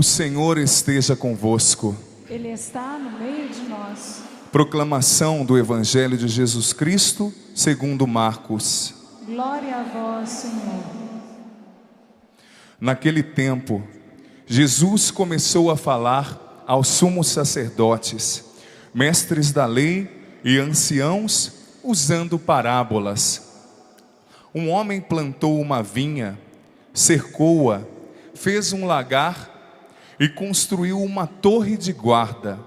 Senhor esteja convosco. Ele está no meio de nós. Proclamação do Evangelho de Jesus Cristo, segundo Marcos. Glória a vós, Senhor. Naquele tempo, Jesus começou a falar aos sumos sacerdotes, mestres da lei e anciãos, usando parábolas. Um homem plantou uma vinha, cercou-a, fez um lagar e construiu uma torre de guarda.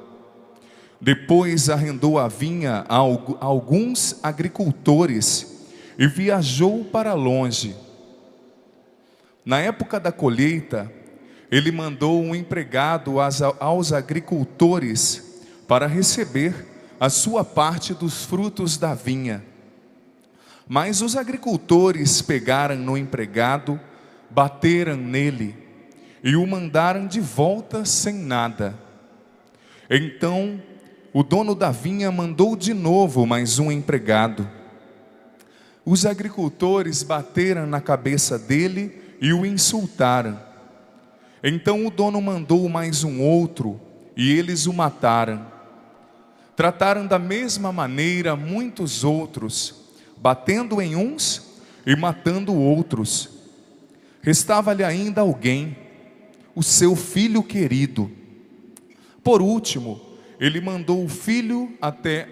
Depois arrendou a vinha a alguns agricultores e viajou para longe. Na época da colheita, ele mandou um empregado aos agricultores para receber a sua parte dos frutos da vinha. Mas os agricultores pegaram no empregado, bateram nele e o mandaram de volta sem nada. Então o dono da vinha mandou de novo mais um empregado. Os agricultores bateram na cabeça dele e o insultaram. Então o dono mandou mais um outro e eles o mataram. Trataram da mesma maneira muitos outros, batendo em uns e matando outros. Restava-lhe ainda alguém, o seu filho querido. Por último, ele mandou o filho até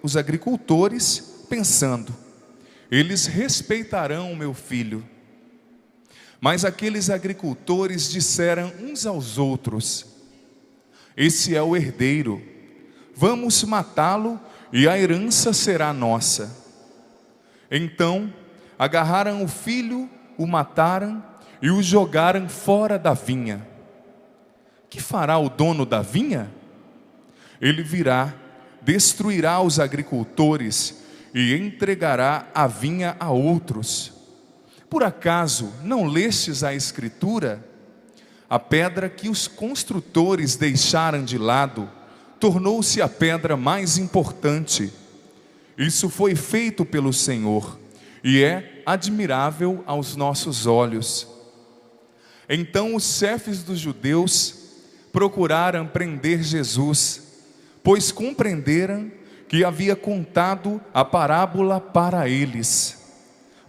os agricultores, pensando: eles respeitarão o meu filho. Mas aqueles agricultores disseram uns aos outros: esse é o herdeiro, vamos matá-lo e a herança será nossa. Então agarraram o filho, o mataram e o jogaram fora da vinha. Que fará o dono da vinha? Ele virá, destruirá os agricultores e entregará a vinha a outros. Por acaso não lestes a Escritura? A pedra que os construtores deixaram de lado tornou-se a pedra mais importante. Isso foi feito pelo Senhor e é admirável aos nossos olhos. Então os chefes dos judeus procuraram prender Jesus, pois compreenderam que havia contado a parábola para eles.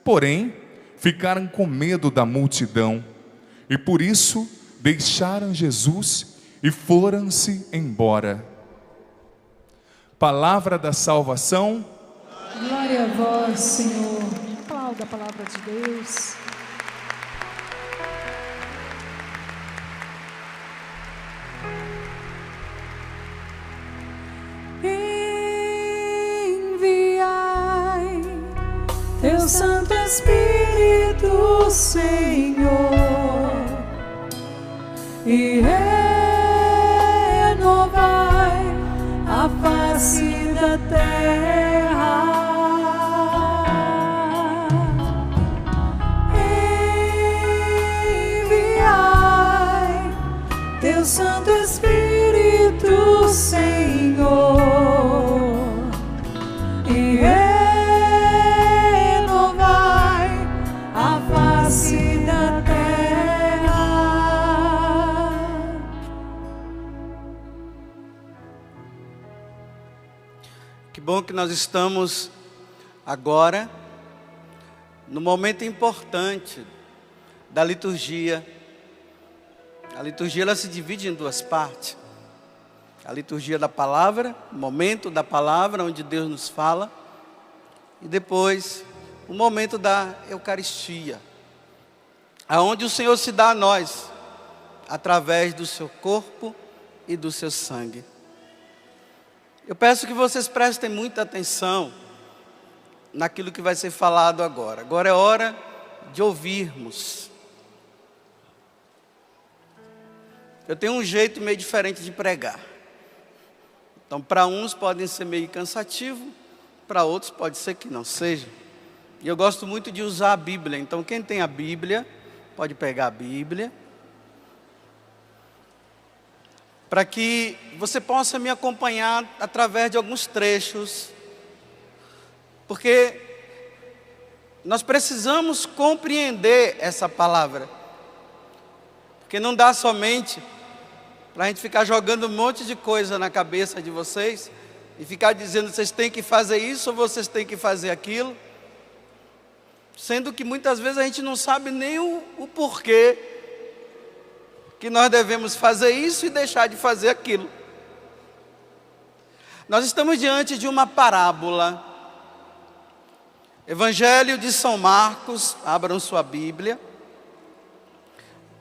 Porém, ficaram com medo da multidão e por isso deixaram Jesus e foram-se embora. Palavra da salvação. Glória a vós, Senhor. Aplauda a palavra de Deus. Enviai teu Santo Espírito, Senhor, e renovai a face da terra. Enviai teu Santo Espírito, Senhor, e renovai a face da terra. Que bom que nós estamos agora no momento importante da liturgia. A liturgia ela se divide em duas partes. A liturgia da palavra, o momento da palavra onde Deus nos fala, e depois o momento da Eucaristia, aonde o Senhor se dá a nós através do seu corpo e do seu sangue. Eu peço que vocês prestem muita atenção naquilo que vai ser falado agora. Agora é hora de ouvirmos. Eu tenho um jeito meio diferente de pregar. Então, para uns pode ser meio cansativo, para outros pode ser que não seja. E eu gosto muito de usar a Bíblia. Então, quem tem a Bíblia, pode pegar a Bíblia, para que você possa me acompanhar através de alguns trechos, porque nós precisamos compreender essa palavra. Porque não dá somente para a gente ficar jogando um monte de coisa na cabeça de vocês e ficar dizendo vocês têm que fazer isso ou vocês têm que fazer aquilo, sendo que muitas vezes a gente não sabe nem o porquê que nós devemos fazer isso e deixar de fazer aquilo. Nós estamos diante de uma parábola. Evangelho de São Marcos, abram sua Bíblia,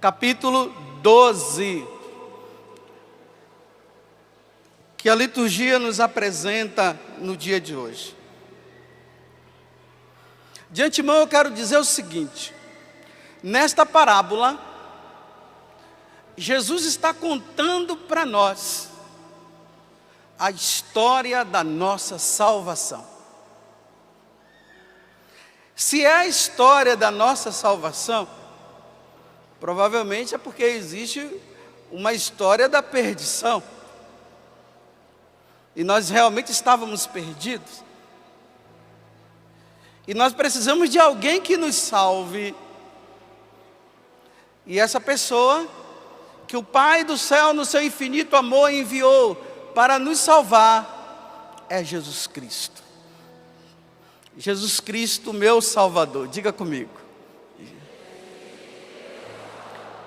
capítulo 12, que a liturgia nos apresenta no dia de hoje. De antemão eu quero dizer o seguinte: nesta parábola, Jesus está contando para nós a história da nossa salvação. Se é a história da nossa salvação, provavelmente é porque existe uma história da perdição. E nós realmente estávamos perdidos. E nós precisamos de alguém que nos salve. E essa pessoa que o Pai do céu, no seu infinito amor, enviou para nos salvar, é Jesus Cristo. Jesus Cristo, meu Salvador. Diga comigo.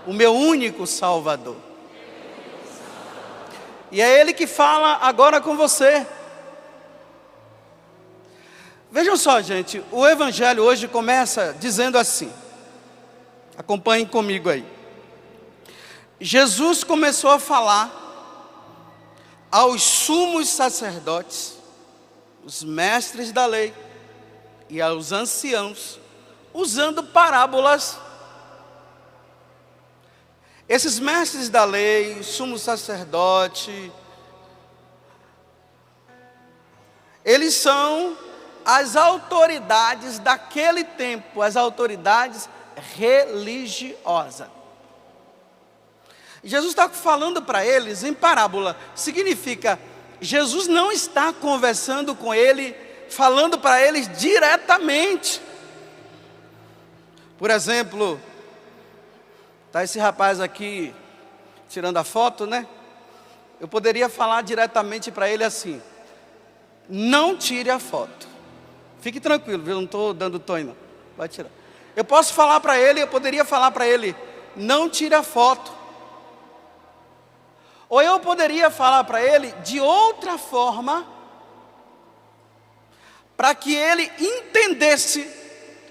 O meu único Salvador. E é Ele que fala agora com você. Vejam só, gente, o Evangelho hoje começa dizendo assim. Acompanhem comigo aí. Jesus começou a falar aos sumos sacerdotes, os mestres da lei e aos anciãos, usando parábolas. Esses mestres da lei, sumo sacerdote, eles são as autoridades daquele tempo, as autoridades religiosas. Jesus está falando para eles em parábola. Significa, Jesus não está conversando com ele, falando para eles diretamente. Por exemplo, está esse rapaz aqui tirando a foto, né? Eu poderia falar diretamente para ele assim: não tire a foto. Fique tranquilo, viu? Não estou dando tom, não. Vai tirar. Eu posso falar para ele, eu poderia falar para ele: não tire a foto. Ou eu poderia falar para ele de outra forma, para que ele entendesse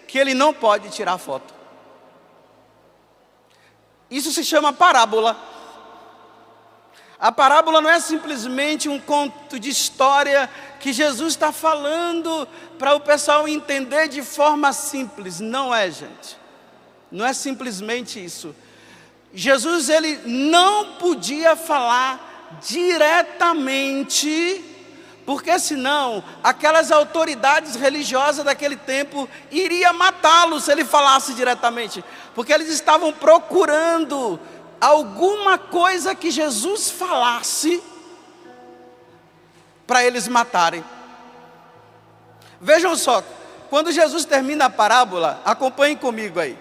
que ele não pode tirar foto. Isso se chama parábola. A parábola não é simplesmente um conto de história que Jesus está falando para o pessoal entender de forma simples. Não é, gente. Não é simplesmente isso. Jesus, ele não podia falar diretamente, porque senão aquelas autoridades religiosas daquele tempo iriam matá-lo se ele falasse diretamente, porque eles estavam procurando alguma coisa que Jesus falasse para eles matarem. Vejam só, quando Jesus termina a parábola, acompanhem comigo aí.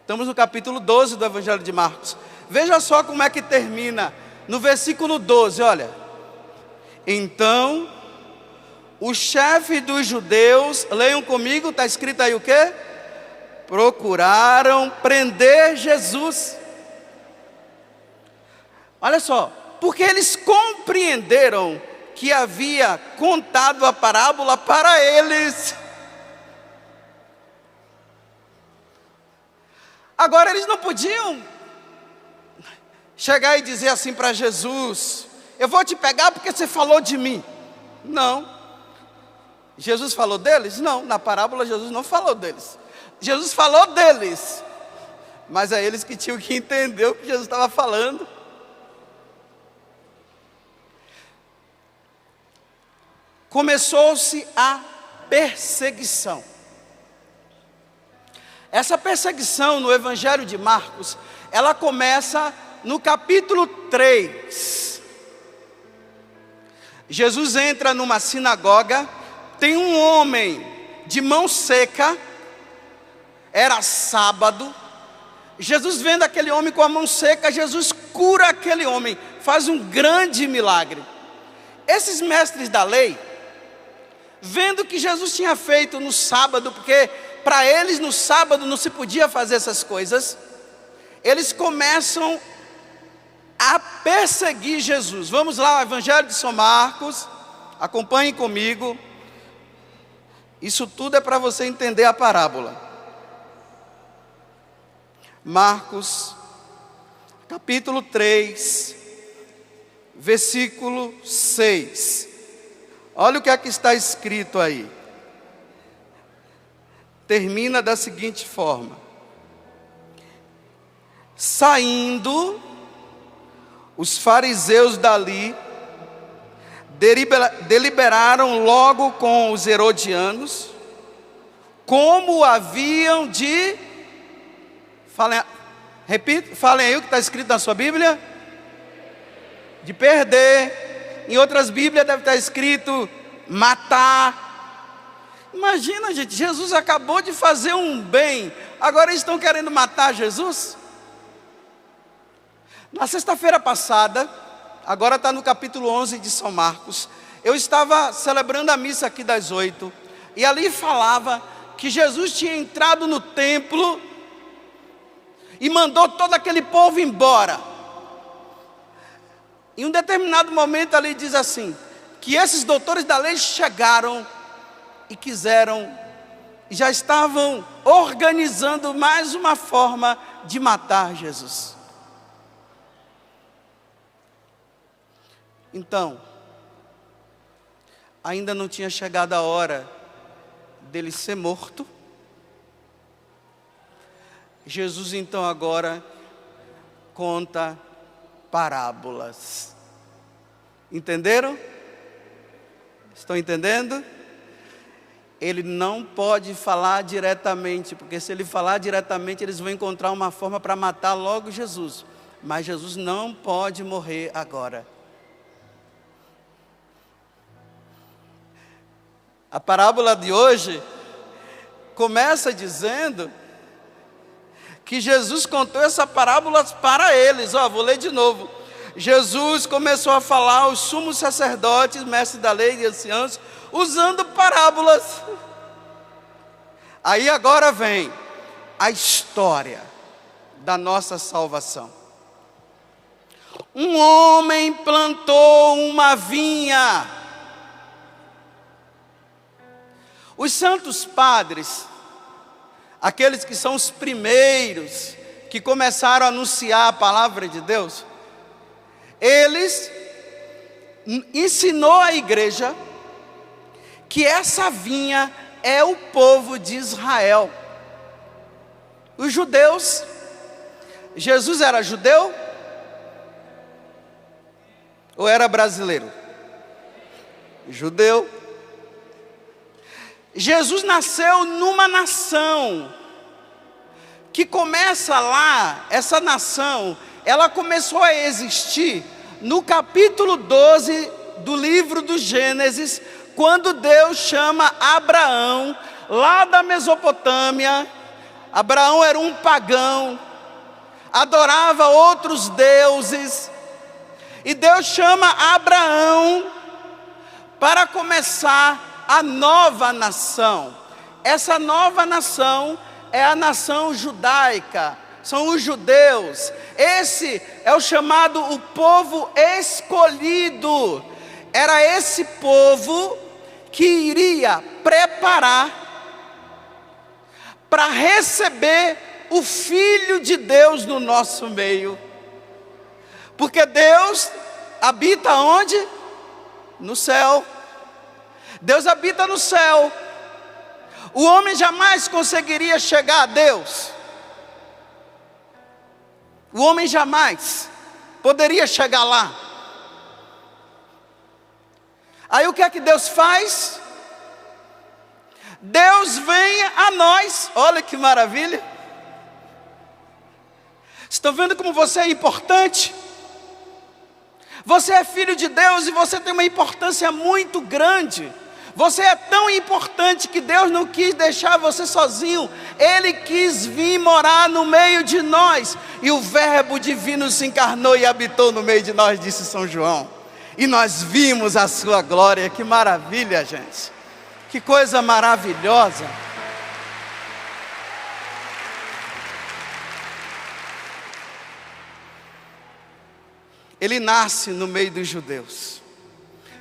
Estamos no capítulo 12 do Evangelho de Marcos. Veja só como é que termina. No versículo 12, olha. Então, o chefe dos judeus, leiam comigo, está escrito aí o quê? Procuraram prender Jesus. Olha só, porque eles compreenderam que havia contado a parábola para eles. Agora eles não podiam chegar e dizer assim para Jesus: eu vou te pegar porque você falou de mim. Não. Jesus falou deles? Não, na parábola Jesus não falou deles. Jesus falou deles, mas é eles que tinham que entender o que Jesus estava falando. Começou-se a perseguição. Essa perseguição no Evangelho de Marcos, ela começa no capítulo 3. Jesus entra numa sinagoga, tem um homem de mão seca, era sábado, Jesus vendo aquele homem com a mão seca, Jesus cura aquele homem, faz um grande milagre. Esses mestres da lei, vendo que Jesus tinha feito no sábado, porque para eles no sábado não se podia fazer essas coisas, eles começam a perseguir Jesus. Vamos lá, o Evangelho de São Marcos, acompanhem comigo. Isso tudo é para você entender a parábola. Marcos, capítulo 3, versículo 6. Olha o que é que está escrito aí. Termina da seguinte forma: saindo os fariseus dali, deliberaram logo com os herodianos, como haviam de... Falem aí o que está escrito na sua Bíblia. De perder. Em outras Bíblias deve estar escrito matar. Imagina, gente, Jesus acabou de fazer um bem, agora eles estão querendo matar Jesus? Na sexta-feira passada, agora está no capítulo 11 de São Marcos, eu estava celebrando a missa aqui das 8, e ali falava que Jesus tinha entrado no templo e mandou todo aquele povo embora. Em um determinado momento ali diz assim, que esses doutores da lei chegaram e quiseram, e já estavam organizando mais uma forma de matar Jesus. Então, ainda não tinha chegado a hora dele ser morto. Jesus então agora conta parábolas. Entenderam? Estão entendendo? Ele não pode falar diretamente, porque se ele falar diretamente, eles vão encontrar uma forma para matar logo Jesus. Mas Jesus não pode morrer agora. A parábola de hoje começa dizendo que Jesus contou essa parábola para eles. Vou ler de novo. Jesus começou a falar aos sumos sacerdotes, mestres da lei e anciãos, usando parábolas. Aí agora vem a história da nossa salvação. Um homem plantou uma vinha. Os santos padres, aqueles que são os primeiros que começaram a anunciar a palavra de Deus, eles ensinou à igreja que essa vinha é o povo de Israel. Os judeus, Jesus era judeu ou era brasileiro? Judeu. Jesus nasceu numa nação que começa lá, essa nação, ela começou a existir no capítulo 12 do livro do Gênesis, quando Deus chama Abraão, lá da Mesopotâmia. Abraão era um pagão, adorava outros deuses, e Deus chama Abraão para começar a nova nação. Essa nova nação é a nação judaica, são os judeus. Esse é o chamado o povo escolhido. Era esse povo que iria preparar para receber o Filho de Deus no nosso meio. Porque Deus habita onde? No céu. Deus habita no céu. O homem jamais conseguiria chegar a Deus. O homem jamais poderia chegar lá. Aí o que é que Deus faz? Deus vem a nós. Olha que maravilha. Estão vendo como você é importante? Você é filho de Deus e você tem uma importância muito grande. Você é tão importante que Deus não quis deixar você sozinho. Ele quis vir morar no meio de nós. E o Verbo divino se encarnou e habitou no meio de nós, disse São João. E nós vimos a sua glória. Que maravilha, gente. Que coisa maravilhosa. Ele nasce no meio dos judeus.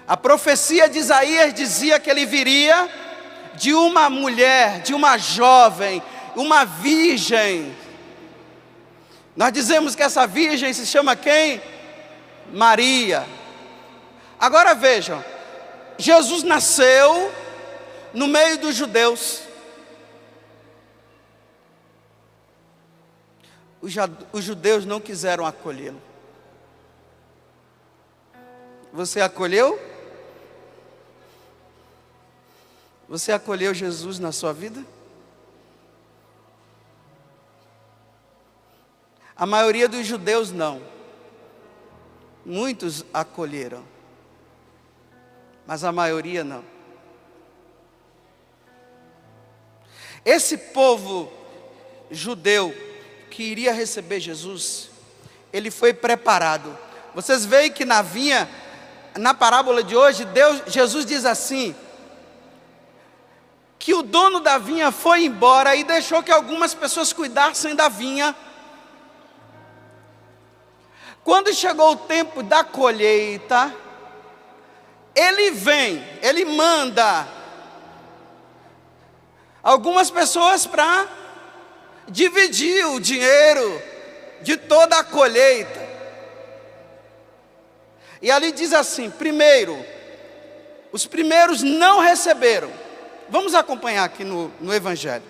A profecia de Isaías dizia que ele viria de uma mulher, de uma jovem, uma virgem. Nós dizemos que essa virgem se chama quem? Maria. Agora vejam, Jesus nasceu no meio dos judeus. Os judeus não quiseram acolhê-lo. Você acolheu? Você acolheu Jesus na sua vida? A maioria dos judeus não. Muitos acolheram, mas a maioria não. Esse povo judeu que iria receber Jesus, ele foi preparado. Vocês veem que na vinha, na parábola de hoje, Jesus diz assim, que o dono da vinha foi embora e deixou que algumas pessoas cuidassem da vinha. Quando chegou o tempo da colheita, ele manda algumas pessoas para dividir o dinheiro de toda a colheita. E ali diz assim, primeiro, os primeiros não receberam. Vamos acompanhar aqui no Evangelho.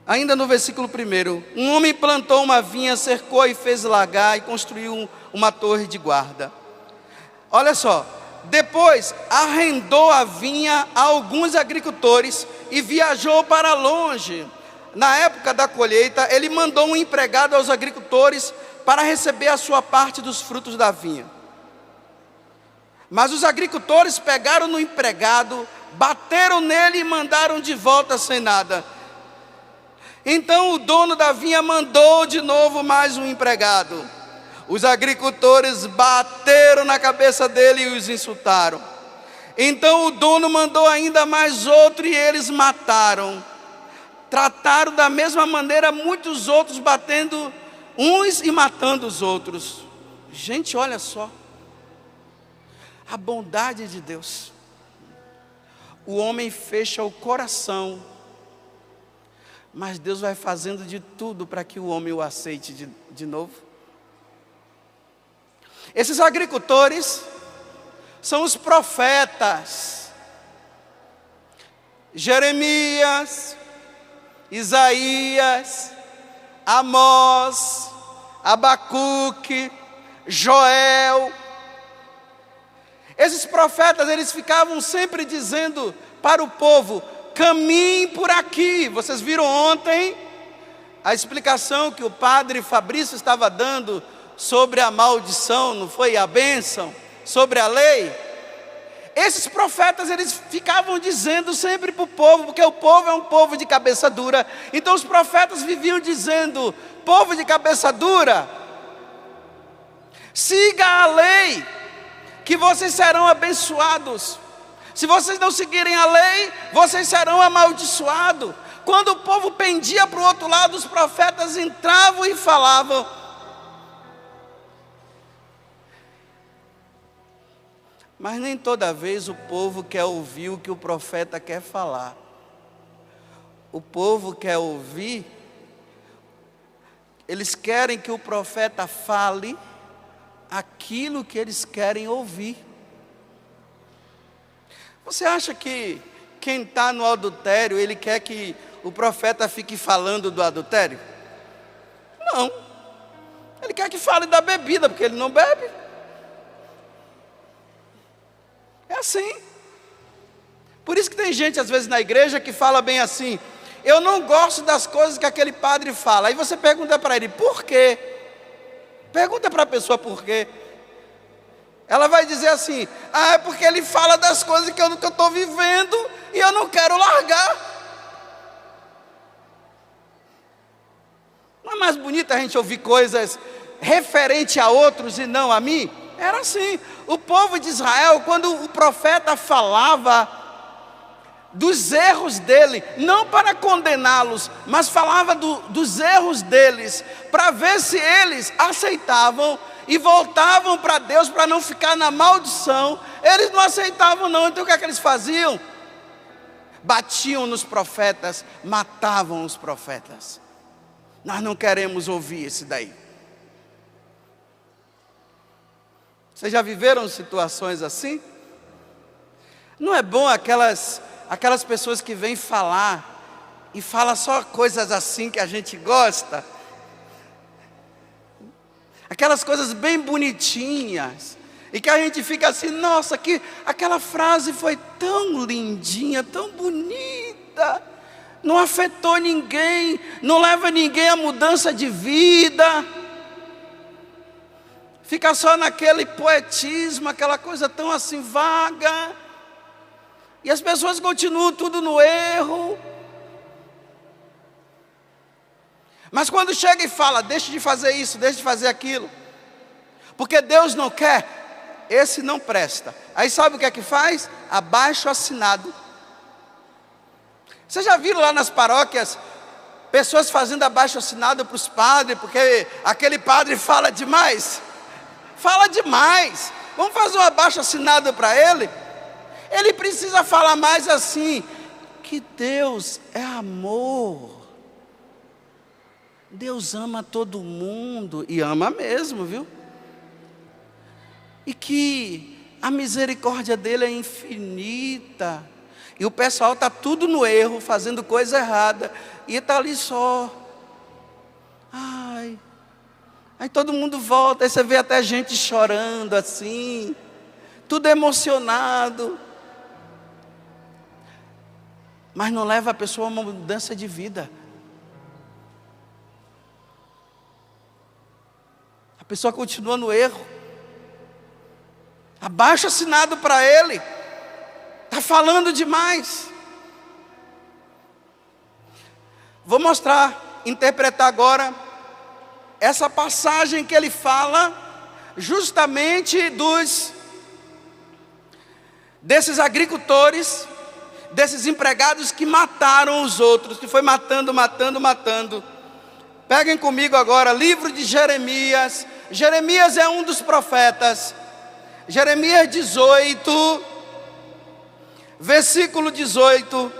Ainda no versículo 1. Um homem plantou uma vinha, cercou e fez lagar e construiu uma torre de guarda. Olha só, depois arrendou a vinha a alguns agricultores e viajou para longe. Na época da colheita, ele mandou um empregado aos agricultores para receber a sua parte dos frutos da vinha. Mas os agricultores pegaram no empregado, bateram nele e mandaram de volta sem nada. Então o dono da vinha mandou de novo mais um empregado. Os agricultores bateram na cabeça dele e os insultaram. Então o dono mandou ainda mais outro e eles mataram. Trataram da mesma maneira muitos outros, batendo uns e matando os outros. Gente, olha só a bondade de Deus. O homem fecha o coração, mas Deus vai fazendo de tudo para que o homem o aceite de novo. Esses agricultores são os profetas Jeremias, Isaías, Amós, Abacuque, Joel. Esses profetas, eles ficavam sempre dizendo para o povo, caminhem por aqui. Vocês viram ontem a explicação que o padre Fabrício estava dando sobre a maldição, não foi? A bênção, sobre a lei. Esses profetas, eles ficavam dizendo sempre para o povo, porque o povo é um povo de cabeça dura. Então os profetas viviam dizendo, povo de cabeça dura, siga a lei, que vocês serão abençoados. Se vocês não seguirem a lei, vocês serão amaldiçoados. Quando o povo pendia para o outro lado, os profetas entravam e falavam. Mas nem toda vez o povo quer ouvir o que o profeta quer falar. O povo quer ouvir, eles querem que o profeta fale aquilo que eles querem ouvir. Você acha que quem está no adultério, ele quer que o profeta fique falando do adultério? Não. Ele quer que fale da bebida, porque ele não bebe. É assim. Por isso que tem gente às vezes na igreja que fala bem assim, eu não gosto das coisas que aquele padre fala. Aí você pergunta para ele, por quê? Pergunta para a pessoa por quê. Ela vai dizer assim: é porque ele fala das coisas que eu estou vivendo e eu não quero largar. Não é mais bonito a gente ouvir coisas referente a outros e não a mim? Era assim. O povo de Israel, quando o profeta falava dos erros dele, não para condená-los, mas falava dos erros deles, para ver se eles aceitavam e voltavam para Deus, para não ficar na maldição. Eles não aceitavam não. Então o que é que eles faziam? Batiam nos profetas, matavam os profetas. Nós não queremos ouvir esse daí. Vocês já viveram situações assim? Não é bom aquelas pessoas que vêm falar e falam só coisas assim que a gente gosta? Aquelas coisas bem bonitinhas, e que a gente fica assim: nossa, aquela frase foi tão lindinha, tão bonita, não afetou ninguém, não leva ninguém à mudança de vida. Fica só naquele poetismo, aquela coisa tão assim vaga, e as pessoas continuam tudo no erro. Mas quando chega e fala: deixe de fazer isso, deixe de fazer aquilo, porque Deus não quer, esse não presta. Aí sabe o que é que faz? Abaixo assinado. Vocês já viram lá nas paróquias pessoas fazendo abaixo assinado para os padres, porque aquele padre fala demais? Fala demais. Vamos fazer um abaixo assinado para ele? Ele precisa falar mais assim: que Deus é amor. Deus ama todo mundo, e ama mesmo, viu? E que a misericórdia dele é infinita. E o pessoal está tudo no erro, fazendo coisa errada, e está ali só. Ai. Aí todo mundo volta, aí você vê até gente chorando assim, tudo emocionado. Mas não leva a pessoa a uma mudança de vida. A pessoa continua no erro. Abaixo assinado para ele. Está falando demais. Vou mostrar, interpretar agora essa passagem que ele fala justamente desses agricultores, desses empregados que mataram os outros, que foi matando. Peguem comigo agora, livro de Jeremias. Jeremias é um dos profetas. Jeremias 18, versículo 18.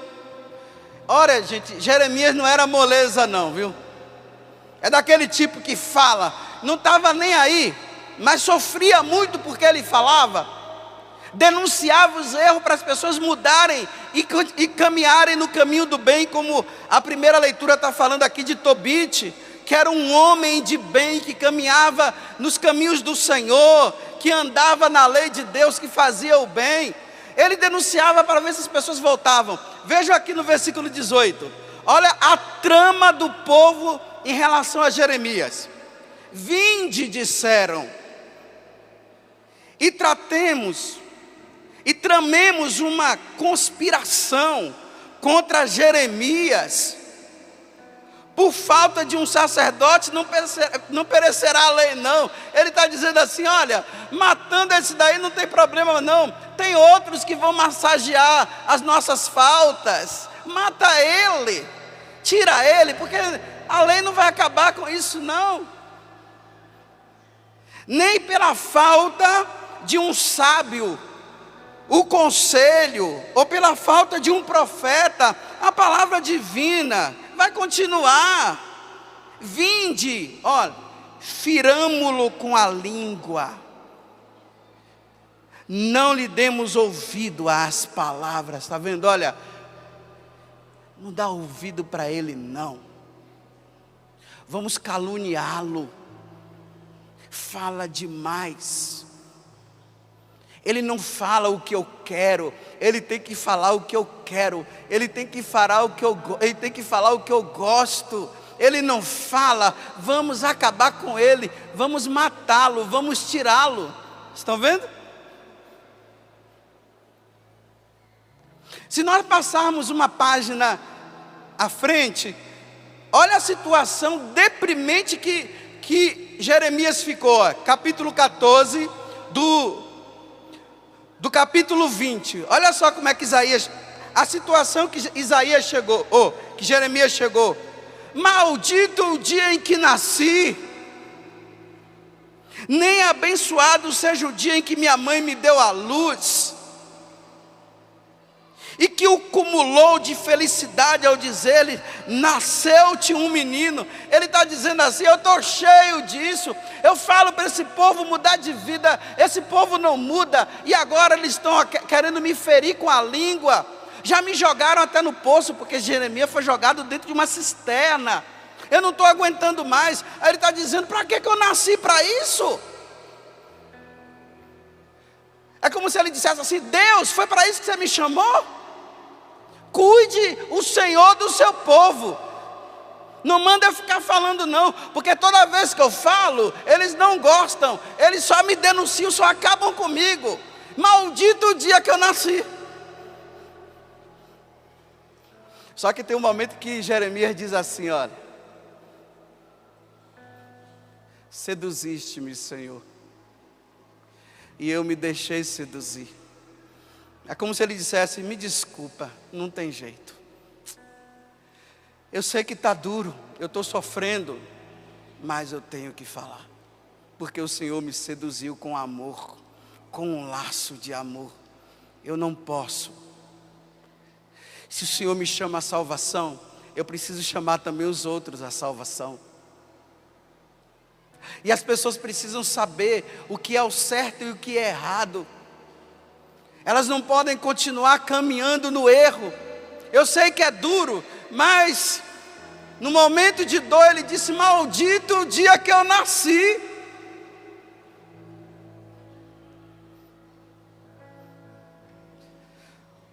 Olha, gente, Jeremias não era moleza não, viu? É daquele tipo que fala, não estava nem aí, mas sofria muito porque ele falava. Denunciava os erros para as pessoas mudarem e caminharem no caminho do bem, como a primeira leitura está falando aqui de Tobit, que era um homem de bem, que caminhava nos caminhos do Senhor, que andava na lei de Deus, que fazia o bem. Ele denunciava para ver se as pessoas voltavam. Veja aqui no versículo 18, olha a trama do povo em relação a Jeremias. Vinde, disseram, e tramemos uma conspiração contra Jeremias. Por falta de um sacerdote não perecerá a lei não. Ele está dizendo assim: olha, matando esse daí não tem problema não. Tem outros que vão massagear as nossas faltas. Mata ele, tira ele, porque a lei não vai acabar com isso não. Nem pela falta de um sábio o conselho, ou pela falta de um profeta, a palavra divina vai continuar. Vinde, olha, firamo-lo com a língua, não lhe demos ouvido às palavras. Está vendo? Olha, não dá ouvido para ele não. Vamos caluniá-lo. Fala demais. Ele não fala o que eu quero, ele tem que falar o que eu quero. Ele tem que falar o que eu gosto. ele não fala, vamos acabar com ele, vamos matá-lo, vamos tirá-lo. Estão vendo? Se nós passarmos uma página à frente, olha a situação deprimente que Jeremias ficou. Capítulo 14 do capítulo 20. Olha só como é que a situação que Isaías chegou, que Jeremias chegou. Maldito o dia em que nasci, nem abençoado seja o dia em que minha mãe me deu à luz, e que o cumulou de felicidade ao dizer-lhe, nasceu-te um menino. Ele está dizendo assim, eu estou cheio disso, eu falo para esse povo mudar de vida, esse povo não muda, e agora eles estão querendo me ferir com a língua, já me jogaram até no poço, porque Jeremias foi jogado dentro de uma cisterna, eu não estou aguentando mais. Aí ele está dizendo, para que eu nasci para isso? É como se ele dissesse assim, Deus, foi para isso que você me chamou? Cuide o Senhor do seu povo, não manda eu ficar falando não, porque toda vez que eu falo, eles não gostam, eles só me denunciam, só acabam comigo. Maldito o dia que eu nasci. Só que tem um momento que Jeremias diz assim, olha, seduziste-me, Senhor, e eu me deixei seduzir. É como se ele dissesse, me desculpa, não tem jeito. Eu sei que está duro, eu estou sofrendo, mas eu tenho que falar. Porque o Senhor me seduziu com amor, com um laço de amor. Eu não posso. Se o Senhor me chama à salvação, eu preciso chamar também os outros à salvação. E as pessoas precisam saber o que é o certo e o que é errado. Elas não podem continuar caminhando no erro. Eu sei que é duro, mas no momento de dor ele disse, maldito o dia que eu nasci.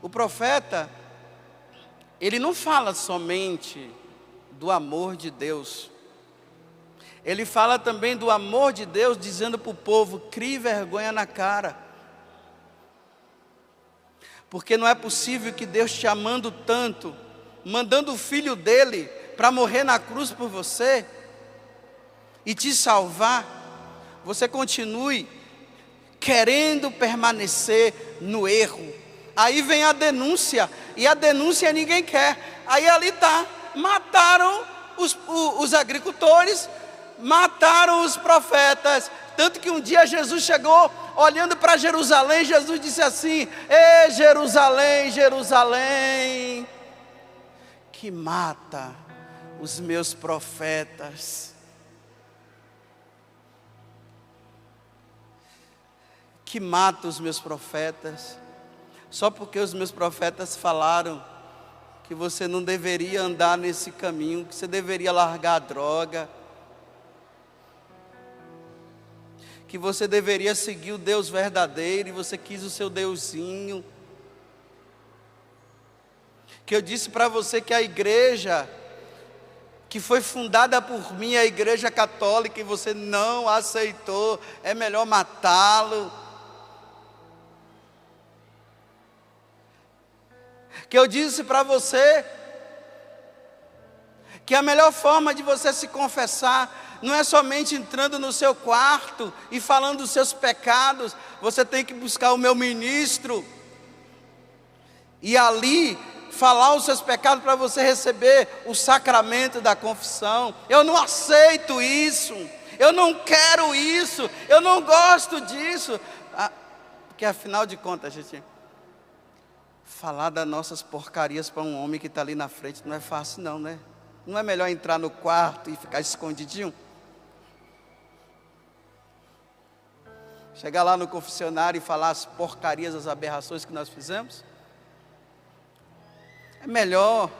O profeta, ele não fala somente do amor de Deus. Ele fala também do amor de Deus, dizendo para o povo, crie vergonha na cara. Porque não é possível que Deus te amando tanto, mandando o filho dele para morrer na cruz por você e te salvar, você continue querendo permanecer no erro. Aí vem a denúncia, e a denúncia ninguém quer. Aí ali está, mataram os agricultores, mataram os profetas. Tanto que um dia Jesus chegou, olhando para Jerusalém, Jesus disse assim, ei Jerusalém, Jerusalém, que mata os meus profetas. Que mata os meus profetas, só porque os meus profetas falaram que você não deveria andar nesse caminho, que você deveria largar a droga, que você deveria seguir o Deus verdadeiro e você quis o seu Deusinho. Que eu disse para você que a igreja que foi fundada por mim, a igreja católica, e você não aceitou, é melhor matá-lo. Que eu disse para você que a melhor forma de você se confessar não é somente entrando no seu quarto e falando dos seus pecados. Você tem que buscar o meu ministro e ali falar os seus pecados para você receber o sacramento da confissão. Eu não aceito isso, eu não quero isso, eu não gosto disso. Porque afinal de contas, gente, falar das nossas porcarias para um homem que está ali na frente não é fácil não, né? Não é melhor entrar no quarto e ficar escondidinho? Chegar lá no confessionário e falar as porcarias, as aberrações que nós fizemos? É melhor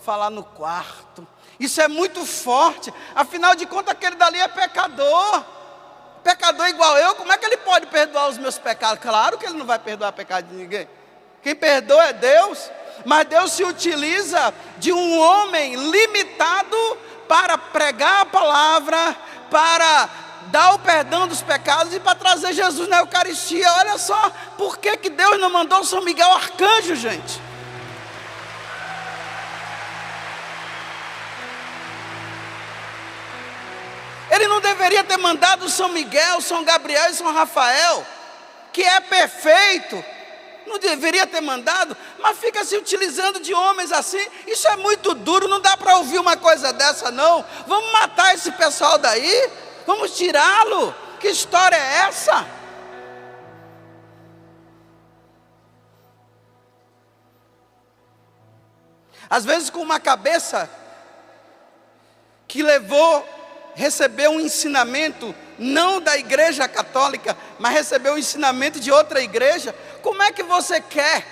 falar no quarto. Isso é muito forte. Afinal de contas, aquele dali é pecador. Pecador igual eu, como é que ele pode perdoar os meus pecados? Claro que ele não vai perdoar pecado de ninguém. Quem perdoa é Deus. Mas Deus se utiliza de um homem limitado para pregar a palavra, para dar o perdão dos pecados e para trazer Jesus na Eucaristia. Olha só, por que Deus não mandou São Miguel Arcanjo, gente? Ele não deveria ter mandado São Miguel, São Gabriel e São Rafael, que é perfeito. Não deveria ter mandado, mas fica se utilizando de homens assim. Isso é muito duro, não dá para ouvir uma coisa dessa não. Vamos matar esse pessoal daí, vamos tirá-lo. Que história é essa? Às vezes com uma cabeça que recebeu um ensinamento não da igreja católica, mas recebeu um ensinamento de outra igreja. Como é que você quer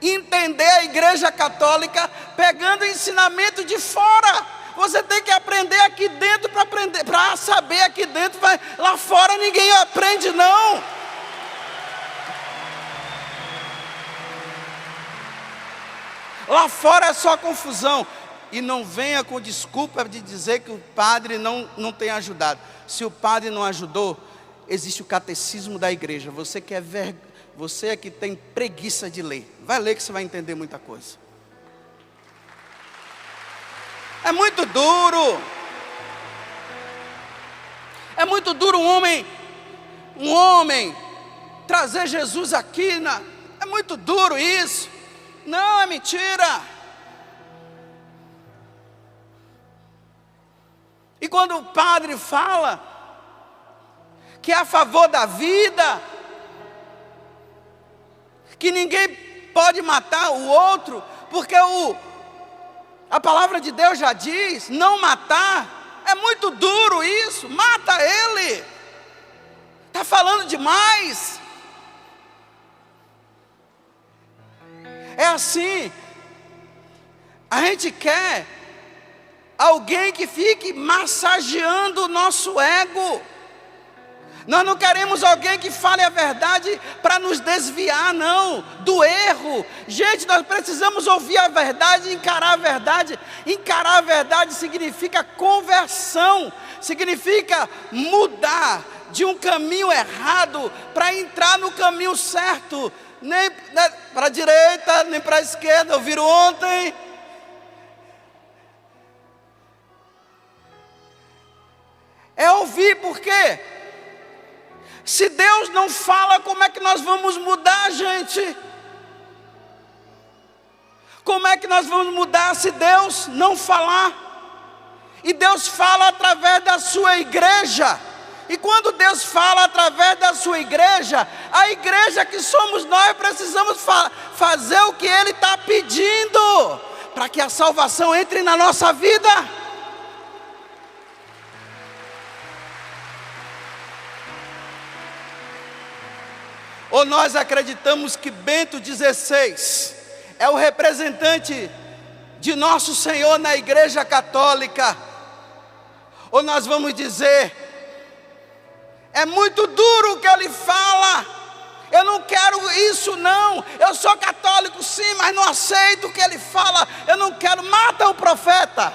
entender a igreja católica pegando ensinamento de fora? Você tem que aprender aqui dentro para saber aqui dentro. Lá fora ninguém aprende não. Lá fora é só confusão. E não venha com desculpa de dizer que o padre não tem ajudado. Se o padre não ajudou, existe o catecismo da igreja. Você é que tem preguiça de ler. Vai ler que você vai entender muita coisa. É muito duro. É muito duro um homem trazer Jesus aqui. É muito duro isso. Não, é mentira. E quando o padre fala que é a favor da vida, que ninguém pode matar o outro, porque a palavra de Deus já diz, não matar, é muito duro isso, mata ele, está falando demais. É assim, a gente quer alguém que fique massageando o nosso ego. Nós não queremos alguém que fale a verdade para nos desviar, não, do erro. Gente, nós precisamos ouvir a verdade e encarar a verdade. Encarar a verdade significa conversão, significa mudar de um caminho errado para entrar no caminho certo. Nem para a direita, nem para a esquerda. Ouviram ontem? É ouvir, por quê? Se Deus não fala, como é que nós vamos mudar, gente? Como é que nós vamos mudar se Deus não falar? E Deus fala através da sua igreja. E quando Deus fala através da sua igreja, a igreja que somos nós precisamos fazer o que Ele está pedindo, para que a salvação entre na nossa vida. Ou nós acreditamos que Bento XVI é o representante de nosso Senhor na igreja católica? Ou nós vamos dizer, é muito duro o que ele fala, eu não quero isso não, eu sou católico sim, mas não aceito o que ele fala, eu não quero, mata o profeta.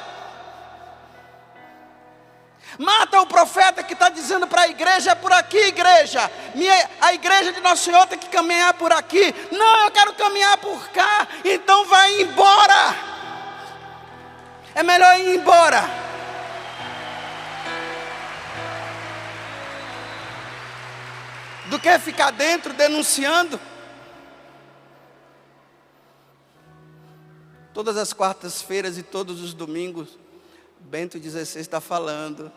Mata o profeta que está dizendo para a igreja, é por aqui igreja, a igreja de Nosso Senhor tem que caminhar por aqui. Não, eu quero caminhar por cá, então vai embora. É melhor ir embora. Do que ficar dentro denunciando. Todas as quartas-feiras e todos os domingos, Bento XVI está falando.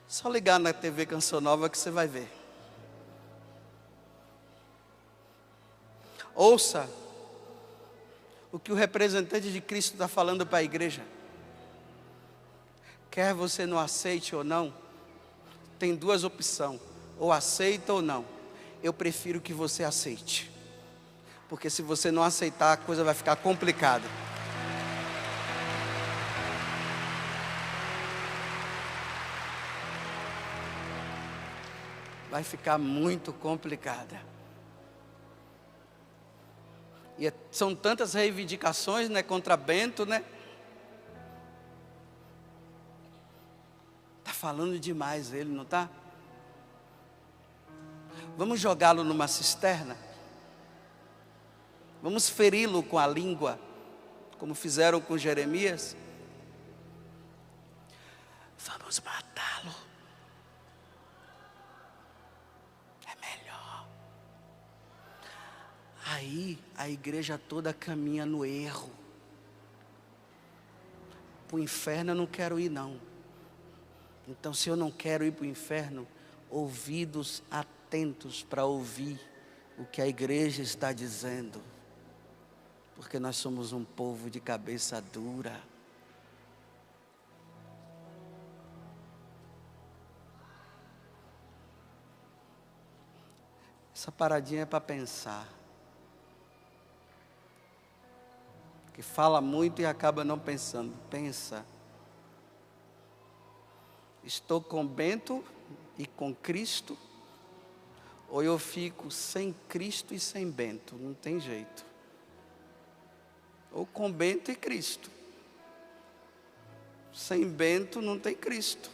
Só ligar na TV Canção Nova que você vai ver. Ouça o que o representante de Cristo está falando para a igreja. Quer você não aceite ou não, tem duas opções, ou aceita ou não. Eu prefiro que você aceite, porque se você não aceitar, a coisa vai ficar complicada. Vai ficar muito complicada. E é São tantas reivindicações, né, contra Bento, né? Está falando demais ele, não está? Vamos jogá-lo numa cisterna? Vamos feri-lo com a língua, como fizeram com Jeremias? Vamos matá-lo. É melhor. Aí a igreja toda caminha no erro. Para o inferno eu não quero ir, não. Então, se eu não quero ir para o inferno, ouvidos atentos para ouvir o que a igreja está dizendo. Porque nós somos um povo de cabeça dura. Essa paradinha é para pensar. Que fala muito e acaba não pensando. Pensa. Estou com Bento e com Cristo, ou eu fico sem Cristo e sem Bento? Não tem jeito. Ou com Bento e Cristo. Sem Bento não tem Cristo.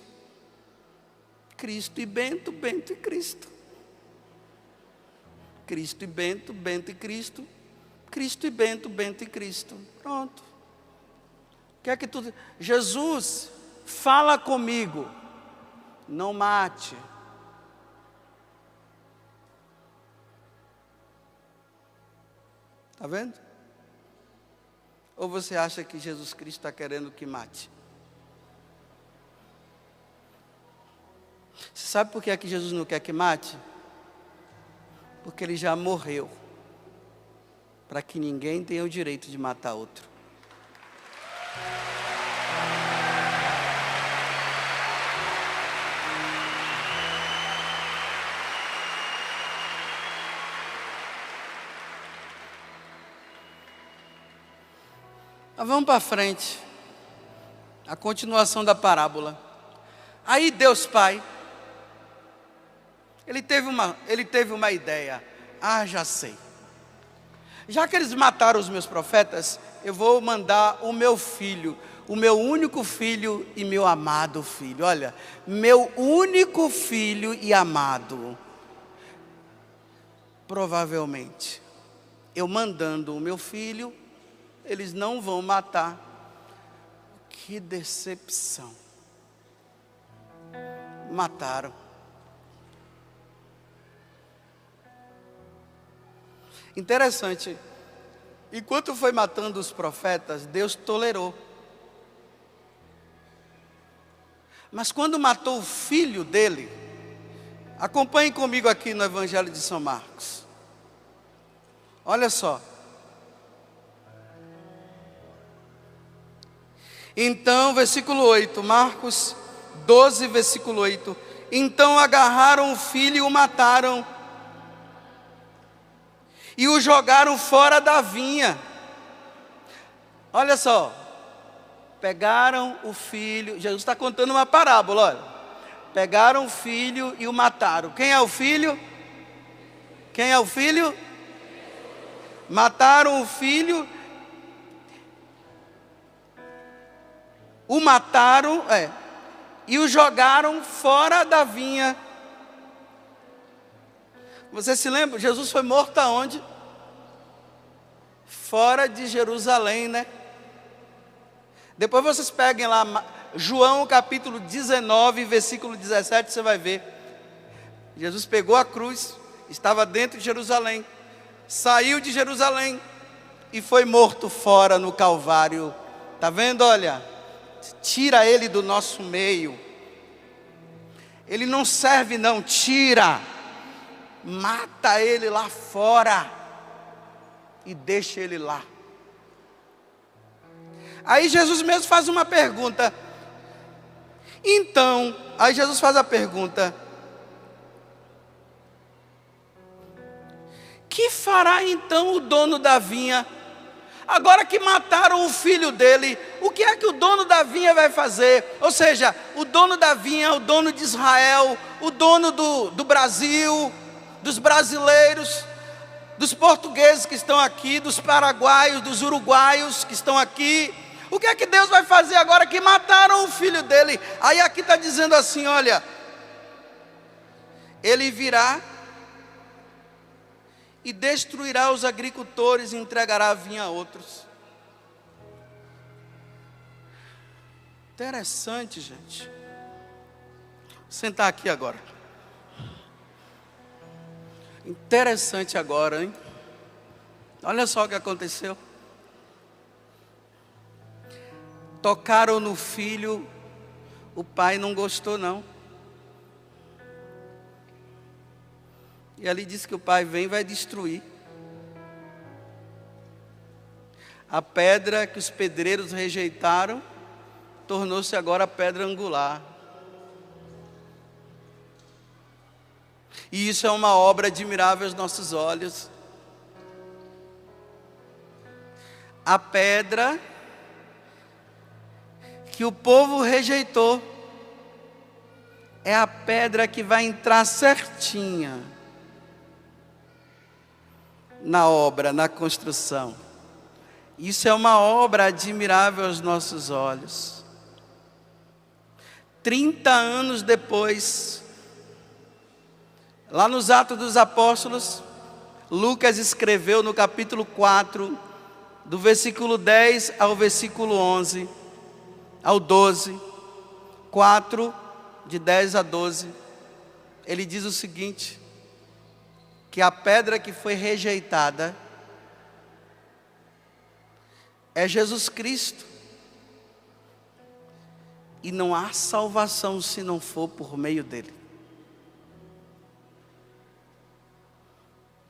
Cristo e Bento, Bento e Cristo. Cristo e Bento, Bento e Cristo. Cristo e Bento, Bento e Cristo. Pronto. O que é que tu... Jesus, fala comigo. Não mate. Está vendo? Ou você acha que Jesus Cristo está querendo que mate? Você sabe por que é que Jesus não quer que mate? Porque Ele já morreu, para que ninguém tenha o direito de matar outro. Mas vamos para frente. A continuação da parábola. Aí Deus Pai, Ele teve uma ideia. Ah, já sei. Já que eles mataram os meus profetas, eu vou mandar o meu filho, o meu único filho e meu amado filho. Olha, meu único filho e amado. Provavelmente, eu mandando o meu filho, eles não vão matar. Que decepção. Mataram. Interessante. Enquanto foi matando os profetas, Deus tolerou. Mas quando matou o filho dele, acompanhe comigo aqui no Evangelho de São Marcos. Olha só. Então, versículo 8, Marcos 12, versículo 8. Então agarraram o filho e o mataram, e o jogaram fora da vinha. Olha só, pegaram o filho, Jesus está contando uma parábola, olha. Pegaram o filho e o mataram. Quem é o filho? Quem é o filho? Mataram o filho, o mataram, e o jogaram fora da vinha. Você se lembra? Jesus foi morto aonde? Fora de Jerusalém, né? Depois vocês peguem lá, João capítulo 19, versículo 17, você vai ver. Jesus pegou a cruz, estava dentro de Jerusalém, saiu de Jerusalém e foi morto fora no Calvário. Está vendo? Olha, tira ele do nosso meio. Ele não serve não, tira. Mata ele lá fora e deixa ele lá. Aí Jesus mesmo faz uma pergunta. Então, aí Jesus faz a pergunta: que fará então o dono da vinha? Agora que mataram o filho dele, o que é que o dono da vinha vai fazer? Ou seja, o dono da vinha, o dono de Israel, o dono do Brasil, dos brasileiros. dos portugueses que estão aqui, dos paraguaios, dos uruguaios que estão aqui. O que é que Deus vai fazer agora que mataram o filho dele? Aí aqui está dizendo assim, olha, ele virá e destruirá os agricultores e entregará a vinha a outros. Interessante, gente. Vou sentar aqui agora. Interessante agora, hein? Olha só o que aconteceu. Tocaram no filho, o pai não gostou não. E ali diz que o pai vem e vai destruir. A pedra que os pedreiros rejeitaram, tornou-se agora a pedra angular. E isso é uma obra admirável aos nossos olhos. A pedra que o povo rejeitou é a pedra que vai entrar certinha na obra, na construção. Isso é uma obra admirável aos nossos olhos. 30 anos depois, lá nos Atos dos Apóstolos, Lucas escreveu no capítulo 4, do versículo 10 ao versículo 11, ao 12, 4, de 10 a 12, ele diz o seguinte, que a pedra que foi rejeitada é Jesus Cristo, e não há salvação se não for por meio dele.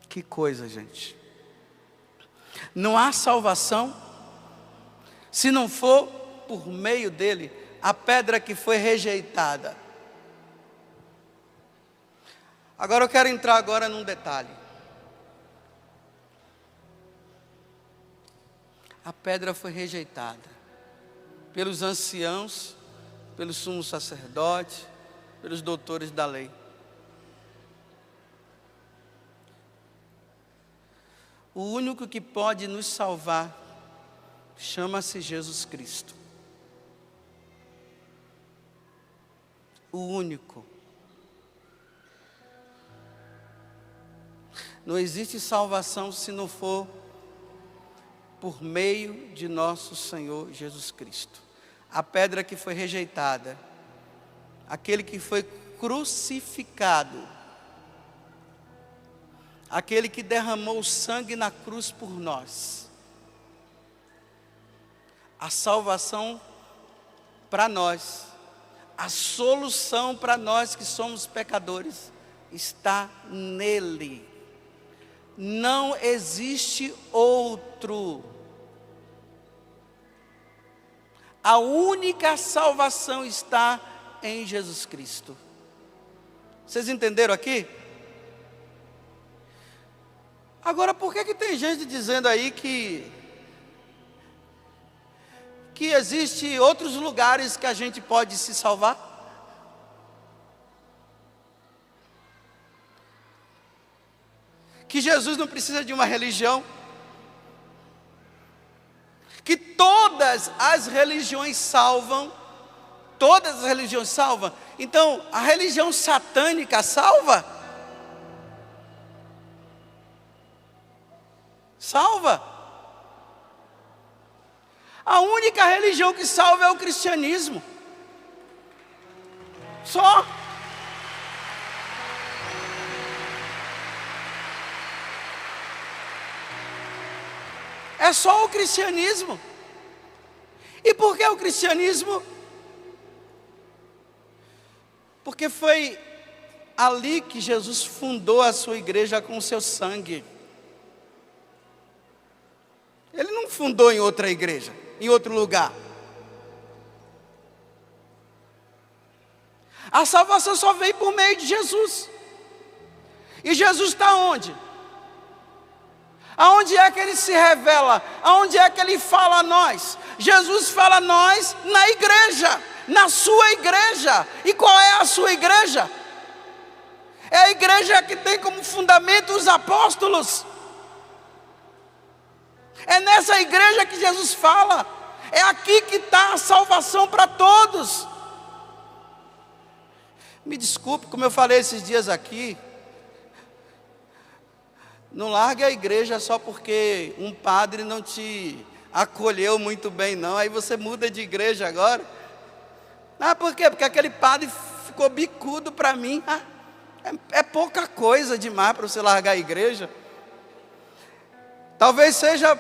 Que coisa, gente. Não há salvação se não for por meio dele, a pedra que foi rejeitada. Agora eu quero entrar agora num detalhe. A pedra foi rejeitada pelos anciãos, pelo sumo sacerdote, pelos doutores da lei. O único que pode nos salvar chama-se Jesus Cristo. O único. Não existe salvação se não for por meio de nosso Senhor Jesus Cristo. A pedra que foi rejeitada, aquele que foi crucificado, aquele que derramou o sangue na cruz por nós. A salvação para nós, a solução para nós que somos pecadores, está nele. Não existe outro. A única salvação está em Jesus Cristo. Vocês entenderam aqui? Agora, por que tem gente dizendo aí que existe outros lugares que a gente pode se salvar? Que Jesus não precisa de uma religião? Que todas as religiões salvam? Todas as religiões salvam? Então, a religião satânica salva? Salva. A única religião que salva é o cristianismo. Só. É só o cristianismo. E por que o cristianismo? Porque foi ali que Jesus fundou a sua igreja com o seu sangue. Ele não fundou em outra igreja, em outro lugar. A salvação só veio por meio de Jesus. E Jesus está onde? Aonde é que ele se revela? Aonde é que ele fala a nós? Jesus fala a nós na igreja, na sua igreja. E qual é a sua igreja? É a igreja que tem como fundamento os apóstolos. É nessa igreja que Jesus fala. É aqui que está a salvação para todos. Me desculpe, como eu falei esses dias aqui, não largue a igreja só porque um padre não te acolheu muito bem, não. Aí você muda de igreja agora. Ah, por quê? Porque aquele padre ficou bicudo para mim. É pouca coisa demais para você largar a igreja. Talvez seja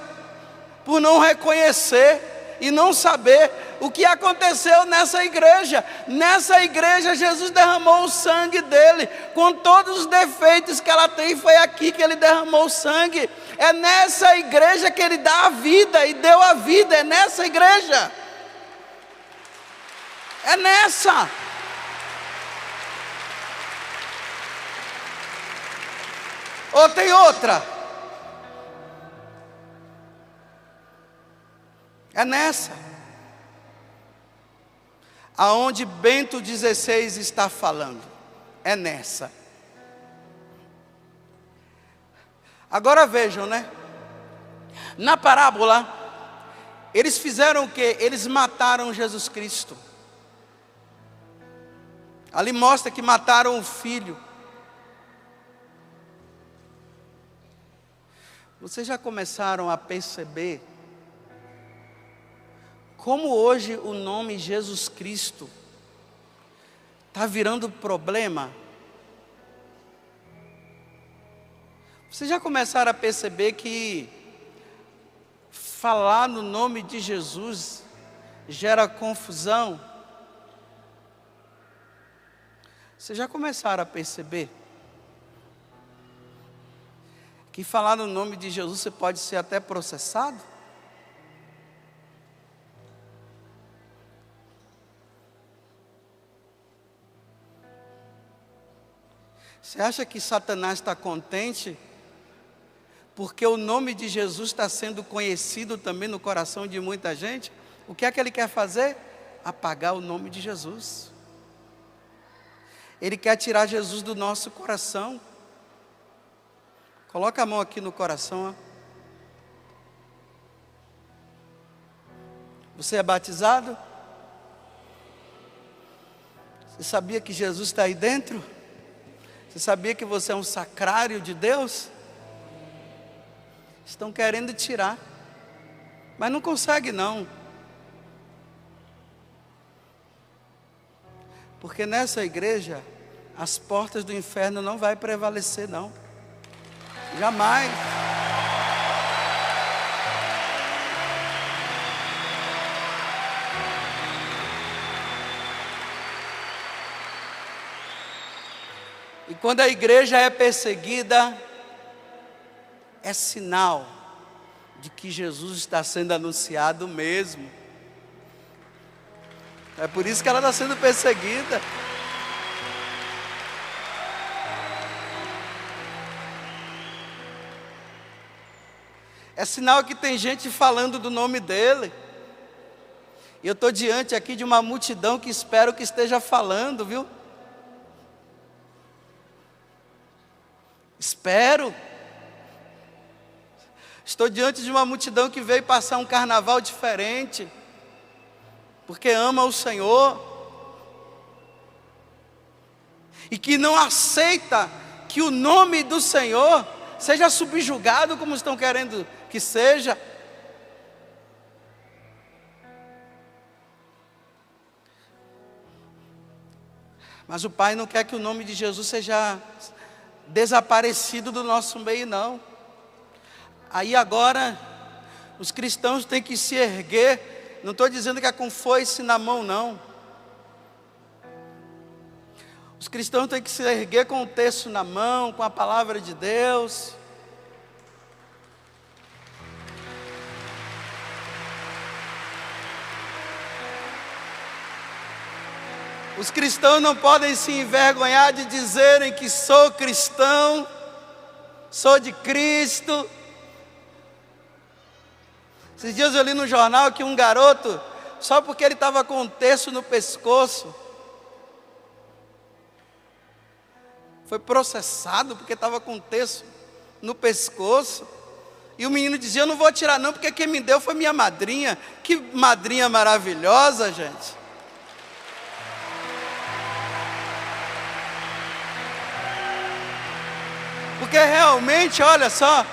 por não reconhecer e não saber o que aconteceu nessa igreja. Nessa igreja Jesus derramou o sangue dele, com todos os defeitos que ela tem, foi aqui que ele derramou o sangue. É nessa igreja que ele dá a vida e deu a vida, é nessa igreja. É nessa. Ou tem outra? É nessa. Aonde Bento XVI está falando. É nessa. Agora vejam, né? Na parábola, eles fizeram o quê? Eles mataram Jesus Cristo. Ali mostra que mataram o filho. Vocês já começaram a perceber como hoje o nome Jesus Cristo está virando problema? Vocês já começaram a perceber que falar no nome de Jesus gera confusão? Vocês já começaram a perceber que falar no nome de Jesus você pode ser até processado? Você acha que Satanás está contente porque o nome de Jesus está sendo conhecido também no coração de muita gente? O que é que ele quer fazer? Apagar o nome de Jesus. Ele quer tirar Jesus do nosso coração. Coloca a mão aqui no coração. Ó. Você é batizado? Você sabia que Jesus está aí dentro? Você sabia que você é um sacrário de Deus? Estão querendo tirar, mas não consegue não. Porque nessa igreja, as portas do inferno não vai prevalecer não. Jamais. E quando a igreja é perseguida, é sinal de que Jesus está sendo anunciado mesmo. É por isso que ela está sendo perseguida. É sinal que tem gente falando do nome dele. E eu estou diante aqui de uma multidão que espero que esteja falando, viu? Espero. Estou diante de uma multidão que veio passar um carnaval diferente, porque ama o Senhor, e que não aceita que o nome do Senhor seja subjugado como estão querendo que seja. Mas o Pai não quer que o nome de Jesus seja desaparecido do nosso meio, não. Aí agora, os cristãos têm que se erguer. Não estou dizendo que é com foice na mão, não. Os cristãos têm que se erguer com o texto na mão, com a palavra de Deus. Os cristãos não podem se envergonhar de dizerem que sou cristão, sou de Cristo. Esses dias eu li no jornal que um garoto, só porque ele estava com um terço no pescoço, foi processado porque estava com um terço no pescoço. E o menino dizia: eu não vou tirar não, porque quem me deu foi minha madrinha. Que madrinha maravilhosa, gente. Porque realmente, olha só,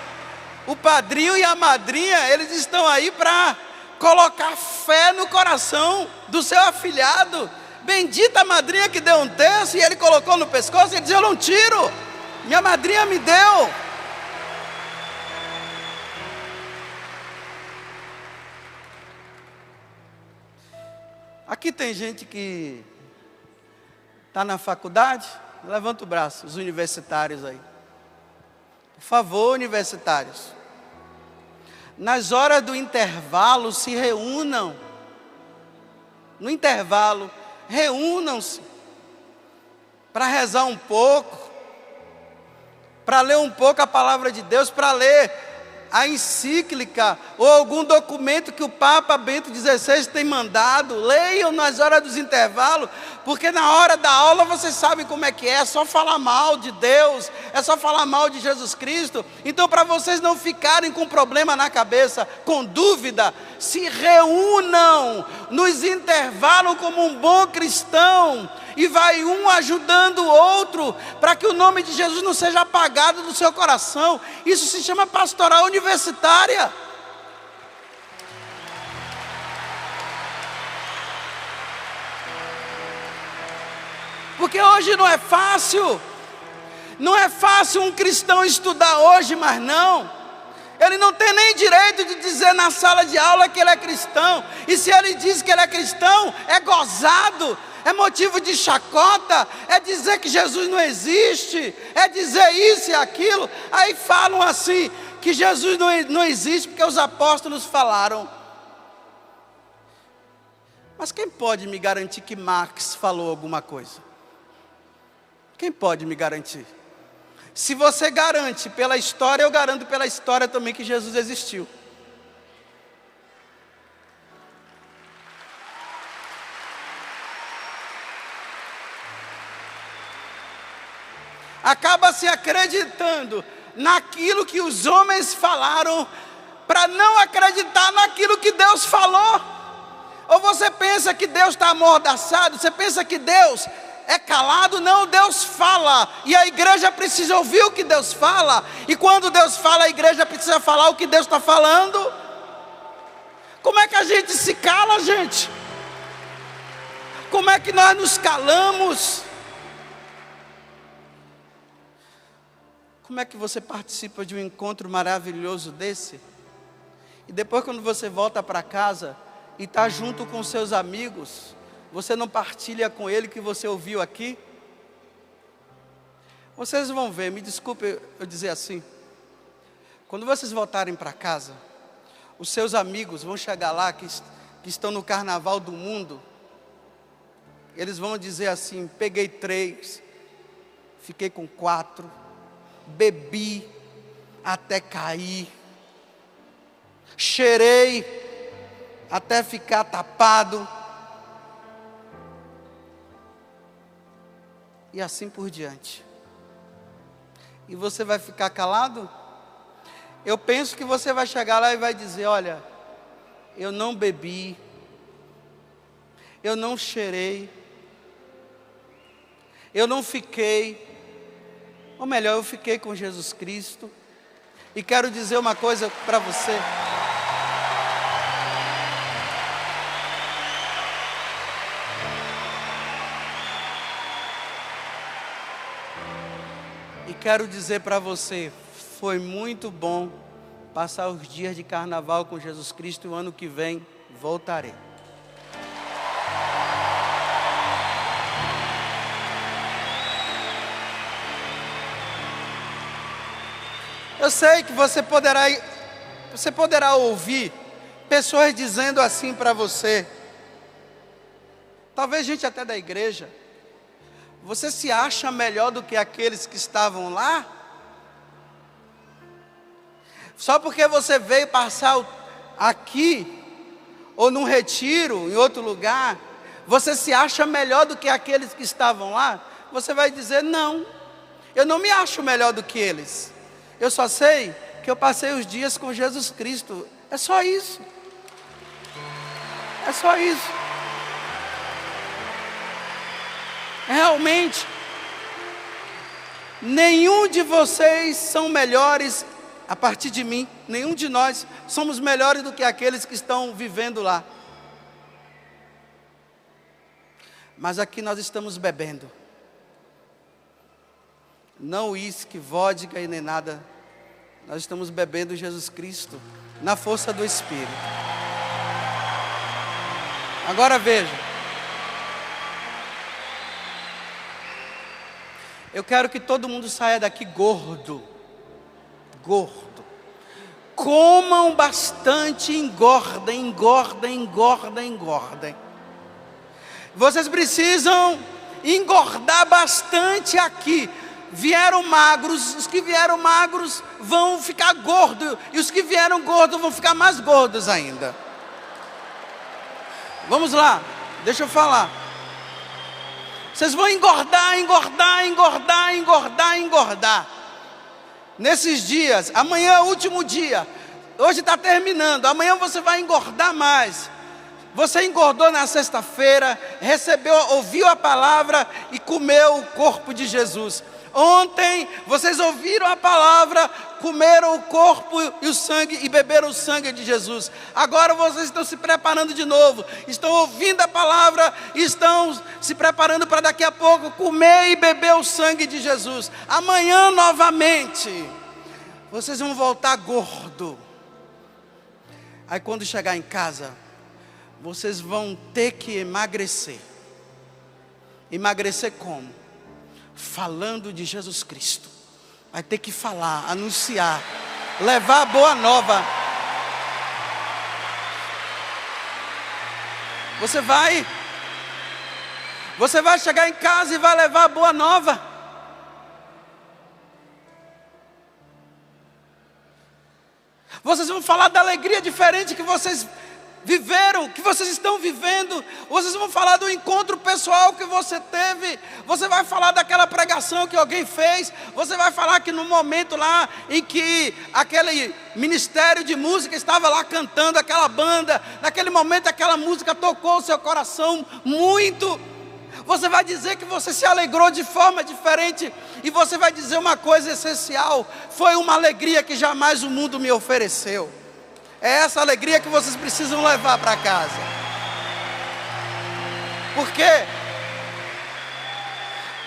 o padrinho e a madrinha, eles estão aí para colocar fé no coração do seu afilhado. Bendita a madrinha que deu um terço e ele colocou no pescoço e ele dizia: eu não tiro, minha madrinha me deu. Aqui tem gente que está na faculdade. Levanta o braço, os universitários aí. Por favor, universitários. Nas horas do intervalo, se reúnam. No intervalo, reúnam-se. Para rezar um pouco. Para ler um pouco a palavra de Deus. Para ler a encíclica ou algum documento que o Papa Bento XVI tem mandado. Leiam nas horas dos intervalos, porque na hora da aula vocês sabem como é só falar mal de Deus, é só falar mal de Jesus Cristo. Então, para vocês não ficarem com problema na cabeça, com dúvida, se reúnam nos intervalos como um bom cristão, e vai um ajudando o outro, para que o nome de Jesus não seja apagado do seu coração. Isso se chama pastoral universitária. Porque hoje não é fácil um cristão estudar hoje, mas não. Ele não tem nem direito de dizer na sala de aula que ele é cristão. E se ele diz que ele é cristão, é gozado, é motivo de chacota, é dizer que Jesus não existe, é dizer isso e aquilo. Aí falam assim, que Jesus não existe porque os apóstolos falaram. Mas quem pode me garantir que Marx falou alguma coisa? Quem pode me garantir? Se você garante pela história, eu garanto pela história também que Jesus existiu. Acaba se acreditando naquilo que os homens falaram, para não acreditar naquilo que Deus falou. Ou você pensa que Deus está amordaçado? Você pensa que Deus é calado? Não, Deus fala, e a igreja precisa ouvir o que Deus fala. E quando Deus fala, a igreja precisa falar o que Deus está falando. Como é que a gente se cala, gente? Como é que nós nos calamos? Como é que você participa de um encontro maravilhoso desse? E depois, quando você volta para casa e está junto com seus amigos, você não partilha com ele o que você ouviu aqui? Vocês vão ver, me desculpe eu dizer assim, quando vocês voltarem para casa, os seus amigos vão chegar lá, que estão no carnaval do mundo, eles vão dizer assim: peguei 3, fiquei com 4, bebi até cair, cheirei até ficar tapado, e assim por diante. E você vai ficar calado? Eu penso que você vai chegar lá e vai dizer: olha, eu não bebi, eu não cheirei, eu não fiquei, ou melhor, eu fiquei com Jesus Cristo. E quero dizer uma coisa para você. E quero dizer para você, foi muito bom passar os dias de carnaval com Jesus Cristo, e o ano que vem voltarei. Eu sei que você poderá ouvir pessoas dizendo assim para você, talvez gente até da igreja: você se acha melhor do que aqueles que estavam lá? Só porque você veio passar aqui, ou num retiro, em outro lugar, você se acha melhor do que aqueles que estavam lá? Você vai dizer: não, eu não me acho melhor do que eles. Eu só sei que eu passei os dias com Jesus Cristo. É só isso. É só isso. Realmente, nenhum de vocês são melhores a partir de mim. Nenhum de nós somos melhores do que aqueles que estão vivendo lá. Mas aqui nós estamos bebendo. Não uísque, vodka e nem nada. Nós estamos bebendo Jesus Cristo na força do Espírito. Agora veja. Eu quero que todo mundo saia daqui gordo. Gordo. Comam bastante, engordem, engordem, engordem, engordem. Vocês precisam engordar bastante aqui. Vieram magros, os que vieram magros vão ficar gordos, e os que vieram gordos vão ficar mais gordos ainda. Vamos lá, deixa eu falar. Vocês vão engordar, engordar, engordar, engordar, engordar. Nesses dias, amanhã é o último dia, hoje está terminando, amanhã você vai engordar mais. Você engordou na sexta-feira, recebeu, ouviu a palavra e comeu o corpo de Jesus. Ontem vocês ouviram a palavra, comeram o corpo e o sangue e beberam o sangue de Jesus. Agora vocês estão se preparando de novo, estão ouvindo a palavra e estão se preparando para daqui a pouco comer e beber o sangue de Jesus. Amanhã novamente vocês vão voltar gordo. Aí quando chegar em casa, vocês vão ter que emagrecer. Emagrecer como? Falando de Jesus Cristo. Vai ter que falar, anunciar, levar a boa nova. Você vai chegar em casa e vai levar a boa nova. Vocês vão falar da alegria diferente que vocês viveram, que vocês estão vivendo. Vocês vão falar do encontro pessoal que você teve. Você vai falar daquela pregação que alguém fez. Você vai falar que no momento lá em que aquele ministério de música estava lá cantando, aquela banda, naquele momento aquela música tocou o seu coração muito. Você vai dizer que você se alegrou de forma diferente. E você vai dizer uma coisa essencial: foi uma alegria que jamais o mundo me ofereceu. É essa alegria que vocês precisam levar para casa. Porque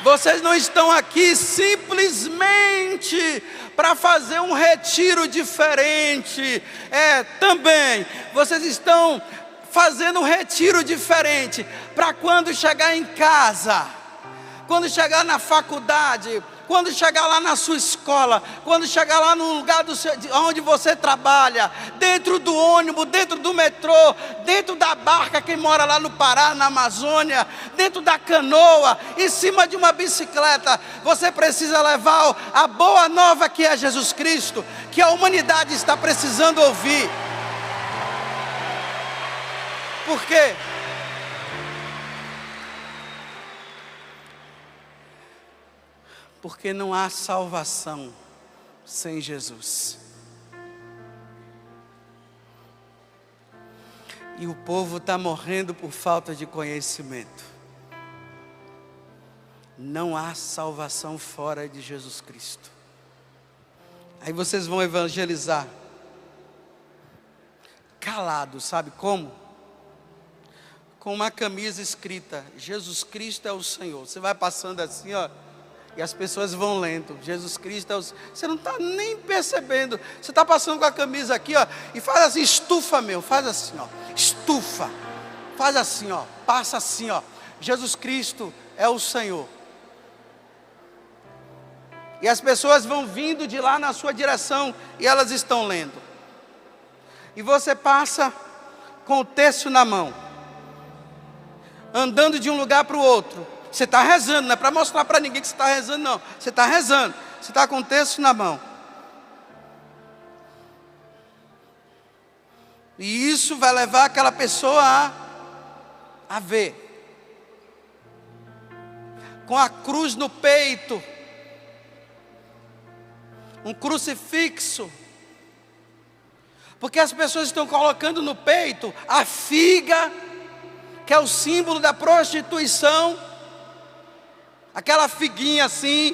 vocês não estão aqui simplesmente para fazer um retiro diferente. Também vocês estão fazendo um retiro diferente para quando chegar em casa, quando chegar na faculdade, quando chegar lá na sua escola, quando chegar lá no lugar onde você trabalha, dentro do ônibus, dentro do metrô, dentro da barca, quem mora lá no Pará, na Amazônia, dentro da canoa, em cima de uma bicicleta, você precisa levar a boa nova que é Jesus Cristo, que a humanidade está precisando ouvir. Por quê? Porque não há salvação sem Jesus. E o povo está morrendo por falta de conhecimento. Não há salvação fora de Jesus Cristo. Aí vocês vão evangelizar calado, sabe como? Com uma camisa escrita: Jesus Cristo é o Senhor. Você vai passando assim, ó, e as pessoas vão lendo: Jesus Cristo é o Senhor. Você não está nem percebendo. Você está passando com a camisa aqui, ó, e faz assim: estufa, faz assim, ó, estufa, faz assim, ó, passa assim, ó, Jesus Cristo é o Senhor. E as pessoas vão vindo de lá na sua direção e elas estão lendo. E você passa com o texto na mão, andando de um lugar para o outro. Você está rezando, não é para mostrar para ninguém que você está rezando, não. Você está rezando, você está com o texto na mão. E isso vai levar aquela pessoa a ver. Com a cruz no peito, um crucifixo Porque as pessoas estão colocando no peito a figa, que é o símbolo da prostituição. Aquela figuinha assim.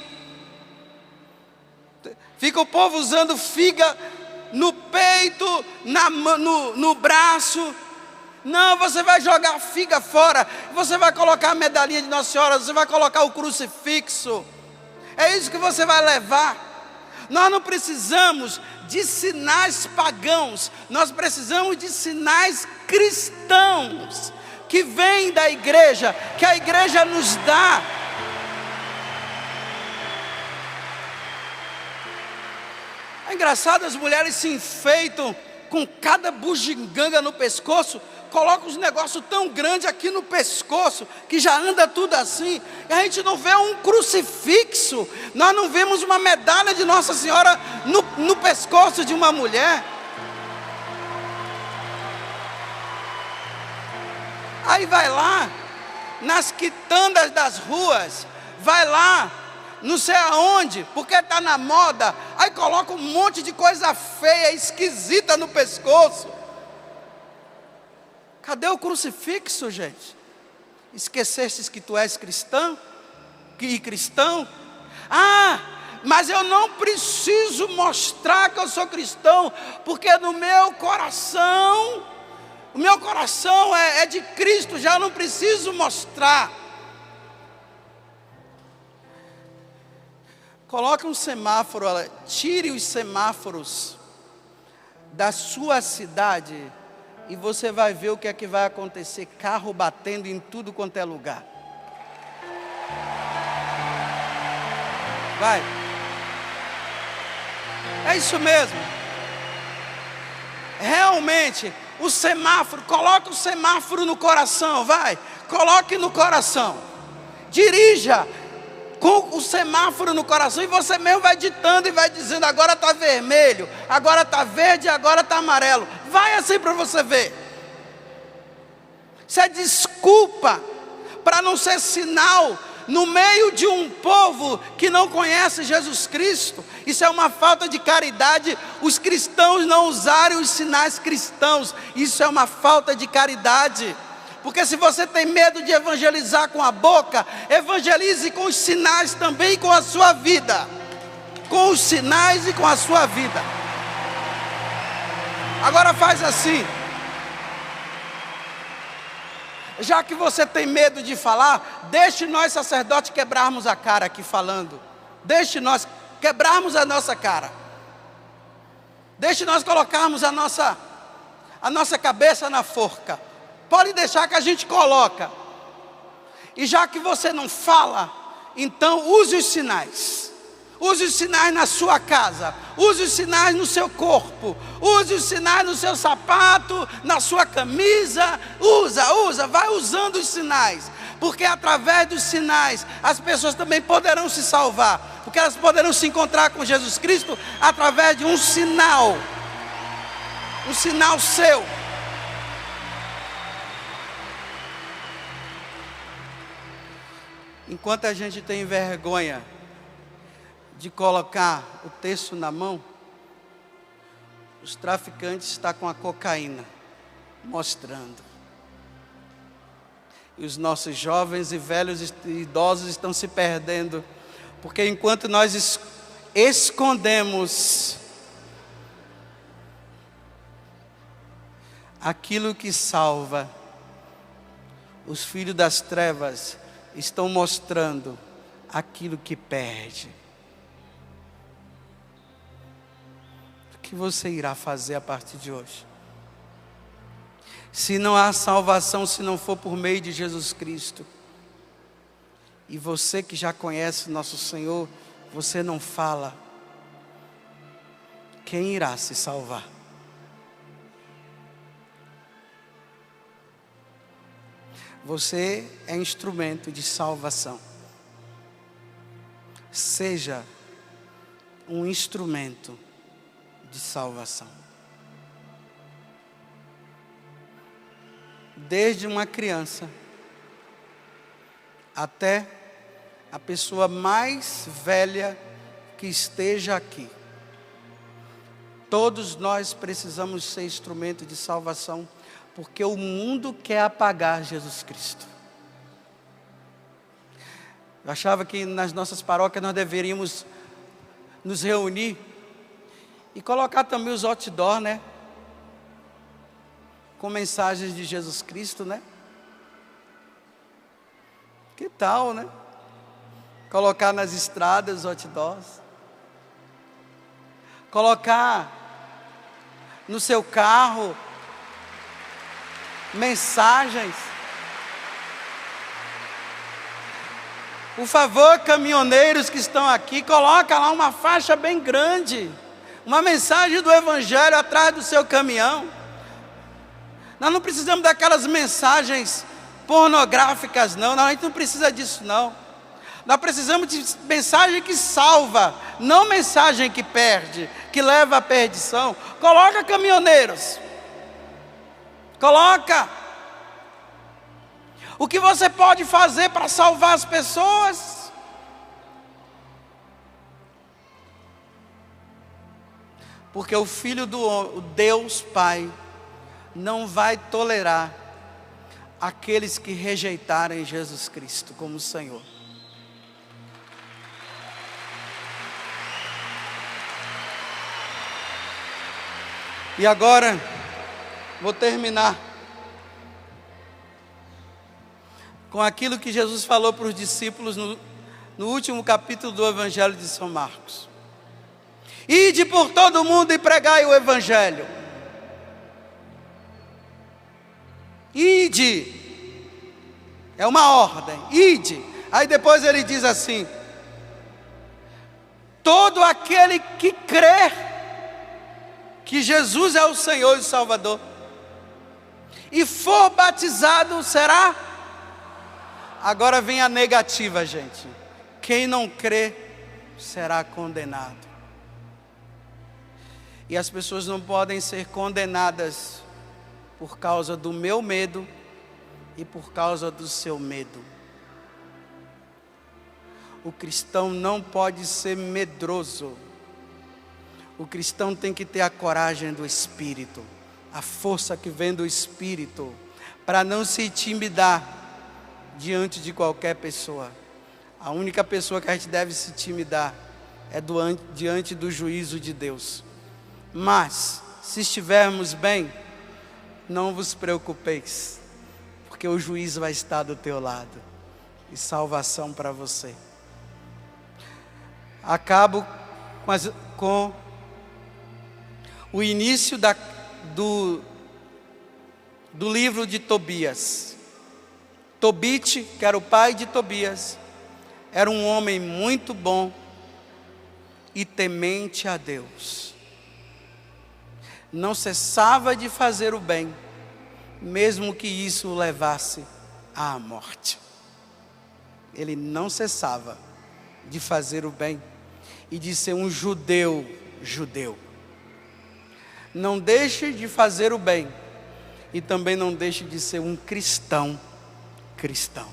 Fica o povo usando figa no peito, no braço. Não, você vai jogar a figa fora. Você vai colocar a medalhinha de Nossa Senhora. Você vai colocar o crucifixo. É isso que você vai levar. Nós não precisamos de sinais pagãos. Nós precisamos de sinais cristãos, que vêm da igreja, que a igreja nos dá. É engraçado, as mulheres se enfeitam com cada bugiganga no pescoço, colocam os negócios tão grandes aqui no pescoço, que já anda tudo assim, e a gente não vê um crucifixo, nós não vemos uma medalha de Nossa Senhora no pescoço de uma mulher. Aí vai lá, nas quitandas das ruas, vai lá, não sei aonde, porque está na moda, aí coloca um monte de coisa feia, esquisita no pescoço. Cadê o crucifixo, gente? Esquecestes que tu és cristão? Cristão? Ah, mas eu não preciso mostrar que eu sou cristão, porque no meu coração, o meu coração é de Cristo, já não preciso mostrar. Coloque um semáforo, tire os semáforos da sua cidade e você vai ver o que é que vai acontecer. Carro batendo em tudo quanto é lugar. Vai. É isso mesmo. Realmente, o semáforo, coloque o semáforo no coração, vai. Coloque no coração. Dirija com o semáforo no coração, e você mesmo vai ditando e vai dizendo: agora está vermelho, agora está verde, agora está amarelo. Vai assim para você ver. Isso é desculpa para não ser sinal no meio de um povo que não conhece Jesus Cristo. Isso é uma falta de caridade, os cristãos não usarem os sinais cristãos. Isso é uma falta de caridade. Porque se você tem medo de evangelizar com a boca, evangelize com os sinais também, com a sua vida. Com os sinais e com a sua vida. Agora faz assim. Já que você tem medo de falar, deixe nós sacerdotes quebrarmos a cara aqui falando. Deixe nós quebrarmos a nossa cara. Deixe nós colocarmos a nossa cabeça na forca. Pode deixar que a gente coloca. E já que você não fala, então use os sinais. Use os sinais na sua casa. Use os sinais no seu corpo. Use os sinais no seu sapato, na sua camisa. Usa, vai usando os sinais. Porque através dos sinais, as pessoas também poderão se salvar. Porque elas poderão se encontrar com Jesus Cristo através de um sinal. Um sinal seu. Enquanto a gente tem vergonha de colocar o texto na mão, os traficantes estão com a cocaína, mostrando. E os nossos jovens e velhos e idosos estão se perdendo, porque enquanto nós escondemos aquilo que salva, os filhos das trevas estão mostrando aquilo que perde. O que você irá fazer a partir de hoje? Se não há salvação, se não for por meio de Jesus Cristo, e você que já conhece nosso Senhor, você não fala, quem irá se salvar? Você é instrumento de salvação. Seja um instrumento de salvação. Desde uma criança até a pessoa mais velha que esteja aqui. Todos nós precisamos ser instrumento de salvação, porque o mundo quer apagar Jesus Cristo. Eu achava que nas nossas paróquias nós deveríamos nos reunir e colocar também os outdoor, né? Com mensagens de Jesus Cristo, né? Que tal, né? Colocar nas estradas os outdoors. Colocar no seu carro mensagens. Por favor, caminhoneiros que estão aqui, coloca lá uma faixa bem grande, uma mensagem do Evangelho atrás do seu caminhão. Nós não precisamos daquelas mensagens pornográficas, não. A gente não precisa disso, não. Nós precisamos de mensagem que salva, não mensagem que perde, que leva à perdição. Coloca, caminhoneiros. Coloca. O que você pode fazer para salvar as pessoas? Porque o Filho do Deus Pai não vai tolerar aqueles que rejeitarem Jesus Cristo como Senhor. E agora, vou terminar com aquilo que Jesus falou para os discípulos no último capítulo do Evangelho de São Marcos. Ide por todo mundo e pregai o Evangelho. Ide. É uma ordem. Ide. Aí depois ele diz assim: todo aquele que crer que Jesus é o Senhor e Salvador e for batizado será. Agora vem a negativa, gente. Quem não crê será condenado. E as pessoas não podem ser condenadas por causa do meu medo e por causa do seu medo. O cristão não pode ser medroso. O cristão tem que ter a coragem do Espírito, a força que vem do Espírito, para não se intimidar diante de qualquer pessoa. A única pessoa que a gente deve se intimidar é diante do juízo de Deus. Mas, se estivermos bem, não vos preocupeis, porque o juízo vai estar do teu lado, e salvação para você. Acabo com o início do livro de Tobias. Tobit, que era o pai de Tobias, era um homem muito bom e temente a Deus. Não cessava de fazer o bem, mesmo que isso o levasse à morte. Ele não cessava de fazer o bem e de ser um judeu. Não deixe de fazer o bem e também não deixe de ser um cristão. Cristão.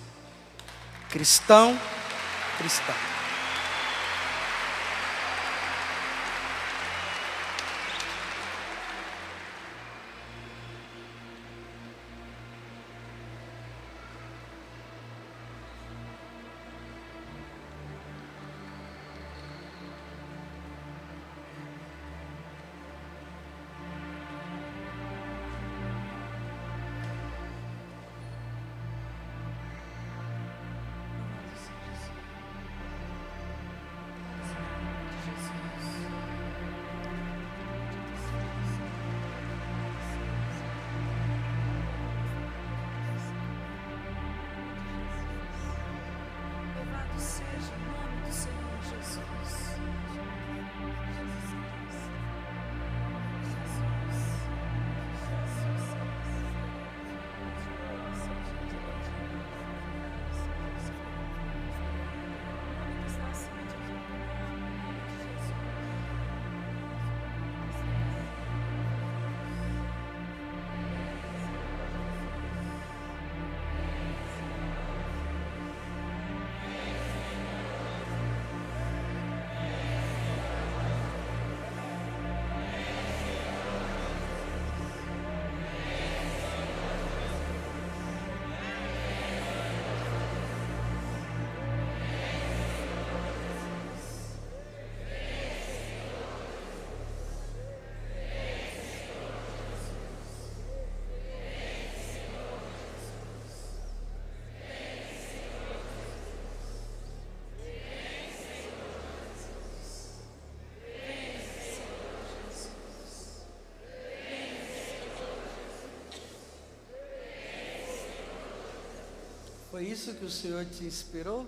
Foi isso que o Senhor te inspirou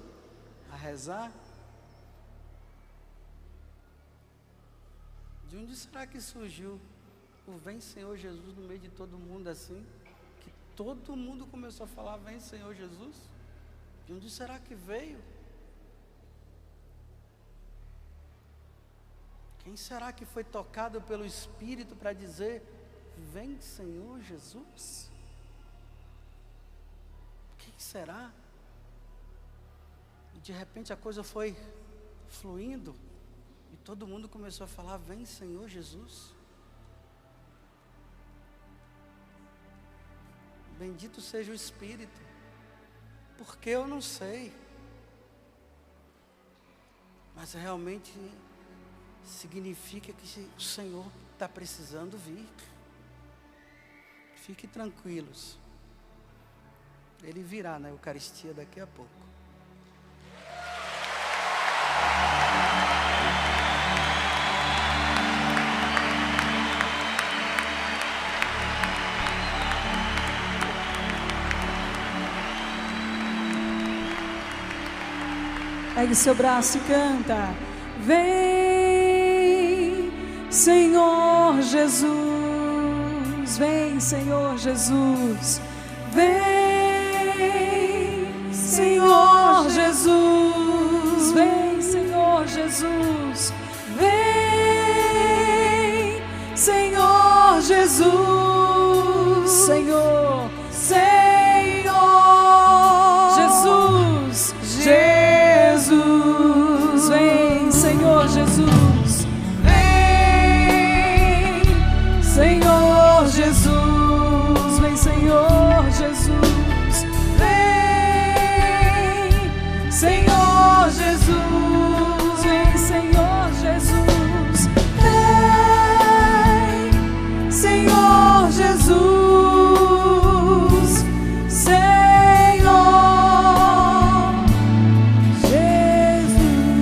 a rezar? De onde será que surgiu o Vem Senhor Jesus no meio de todo mundo assim? Que todo mundo começou a falar Vem Senhor Jesus? De onde será que veio? Quem será que foi tocado pelo Espírito para dizer Vem Senhor Jesus? Quem será? E de repente a coisa foi fluindo e todo mundo começou a falar Vem Senhor Jesus. Bendito seja o Espírito. Porque eu não sei. Mas realmente significa que o Senhor está precisando vir. Fiquem tranquilos. Ele virá na Eucaristia daqui a pouco. Pegue seu braço e canta. Vem, Senhor Jesus. Vem, Senhor Jesus. Vem, Senhor Jesus. Vem, Senhor Jesus. Vem, Senhor Jesus. Senhor, Senhor Jesus. Jesus, vem, Senhor Jesus, vem, Senhor Jesus, vem, Senhor Jesus, vem, Senhor Jesus, vem, Senhor Jesus, vem, Senhor Jesus,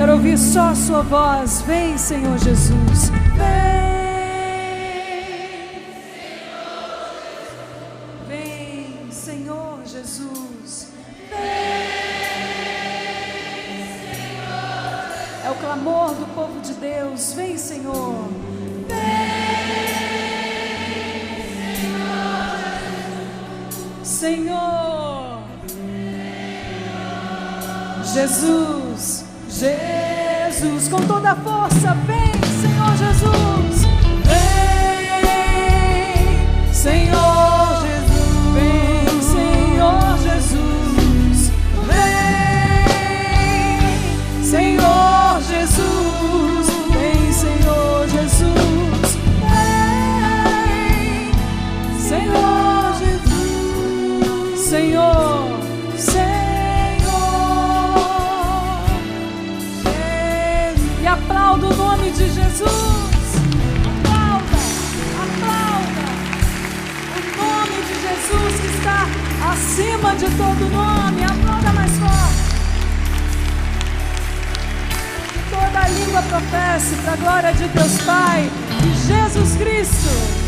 quero ouvir só a sua voz. Vem, Senhor Jesus. Vem, Senhor Jesus. É o clamor do povo de Deus. Vem, Senhor. Senhor. Jesus. Jesus, com toda a força, vem, Senhor Jesus. Vem, Senhor Jesus. Vem, Senhor Jesus. Vem, Senhor Jesus. Vem, Senhor Jesus. Vem, Senhor Jesus. Senhor, aplauda o nome de Jesus. Aplauda, aplauda o nome de Jesus que está acima de todo nome. Aplauda mais forte. Toda a língua professe para a glória de Deus Pai e Jesus Cristo.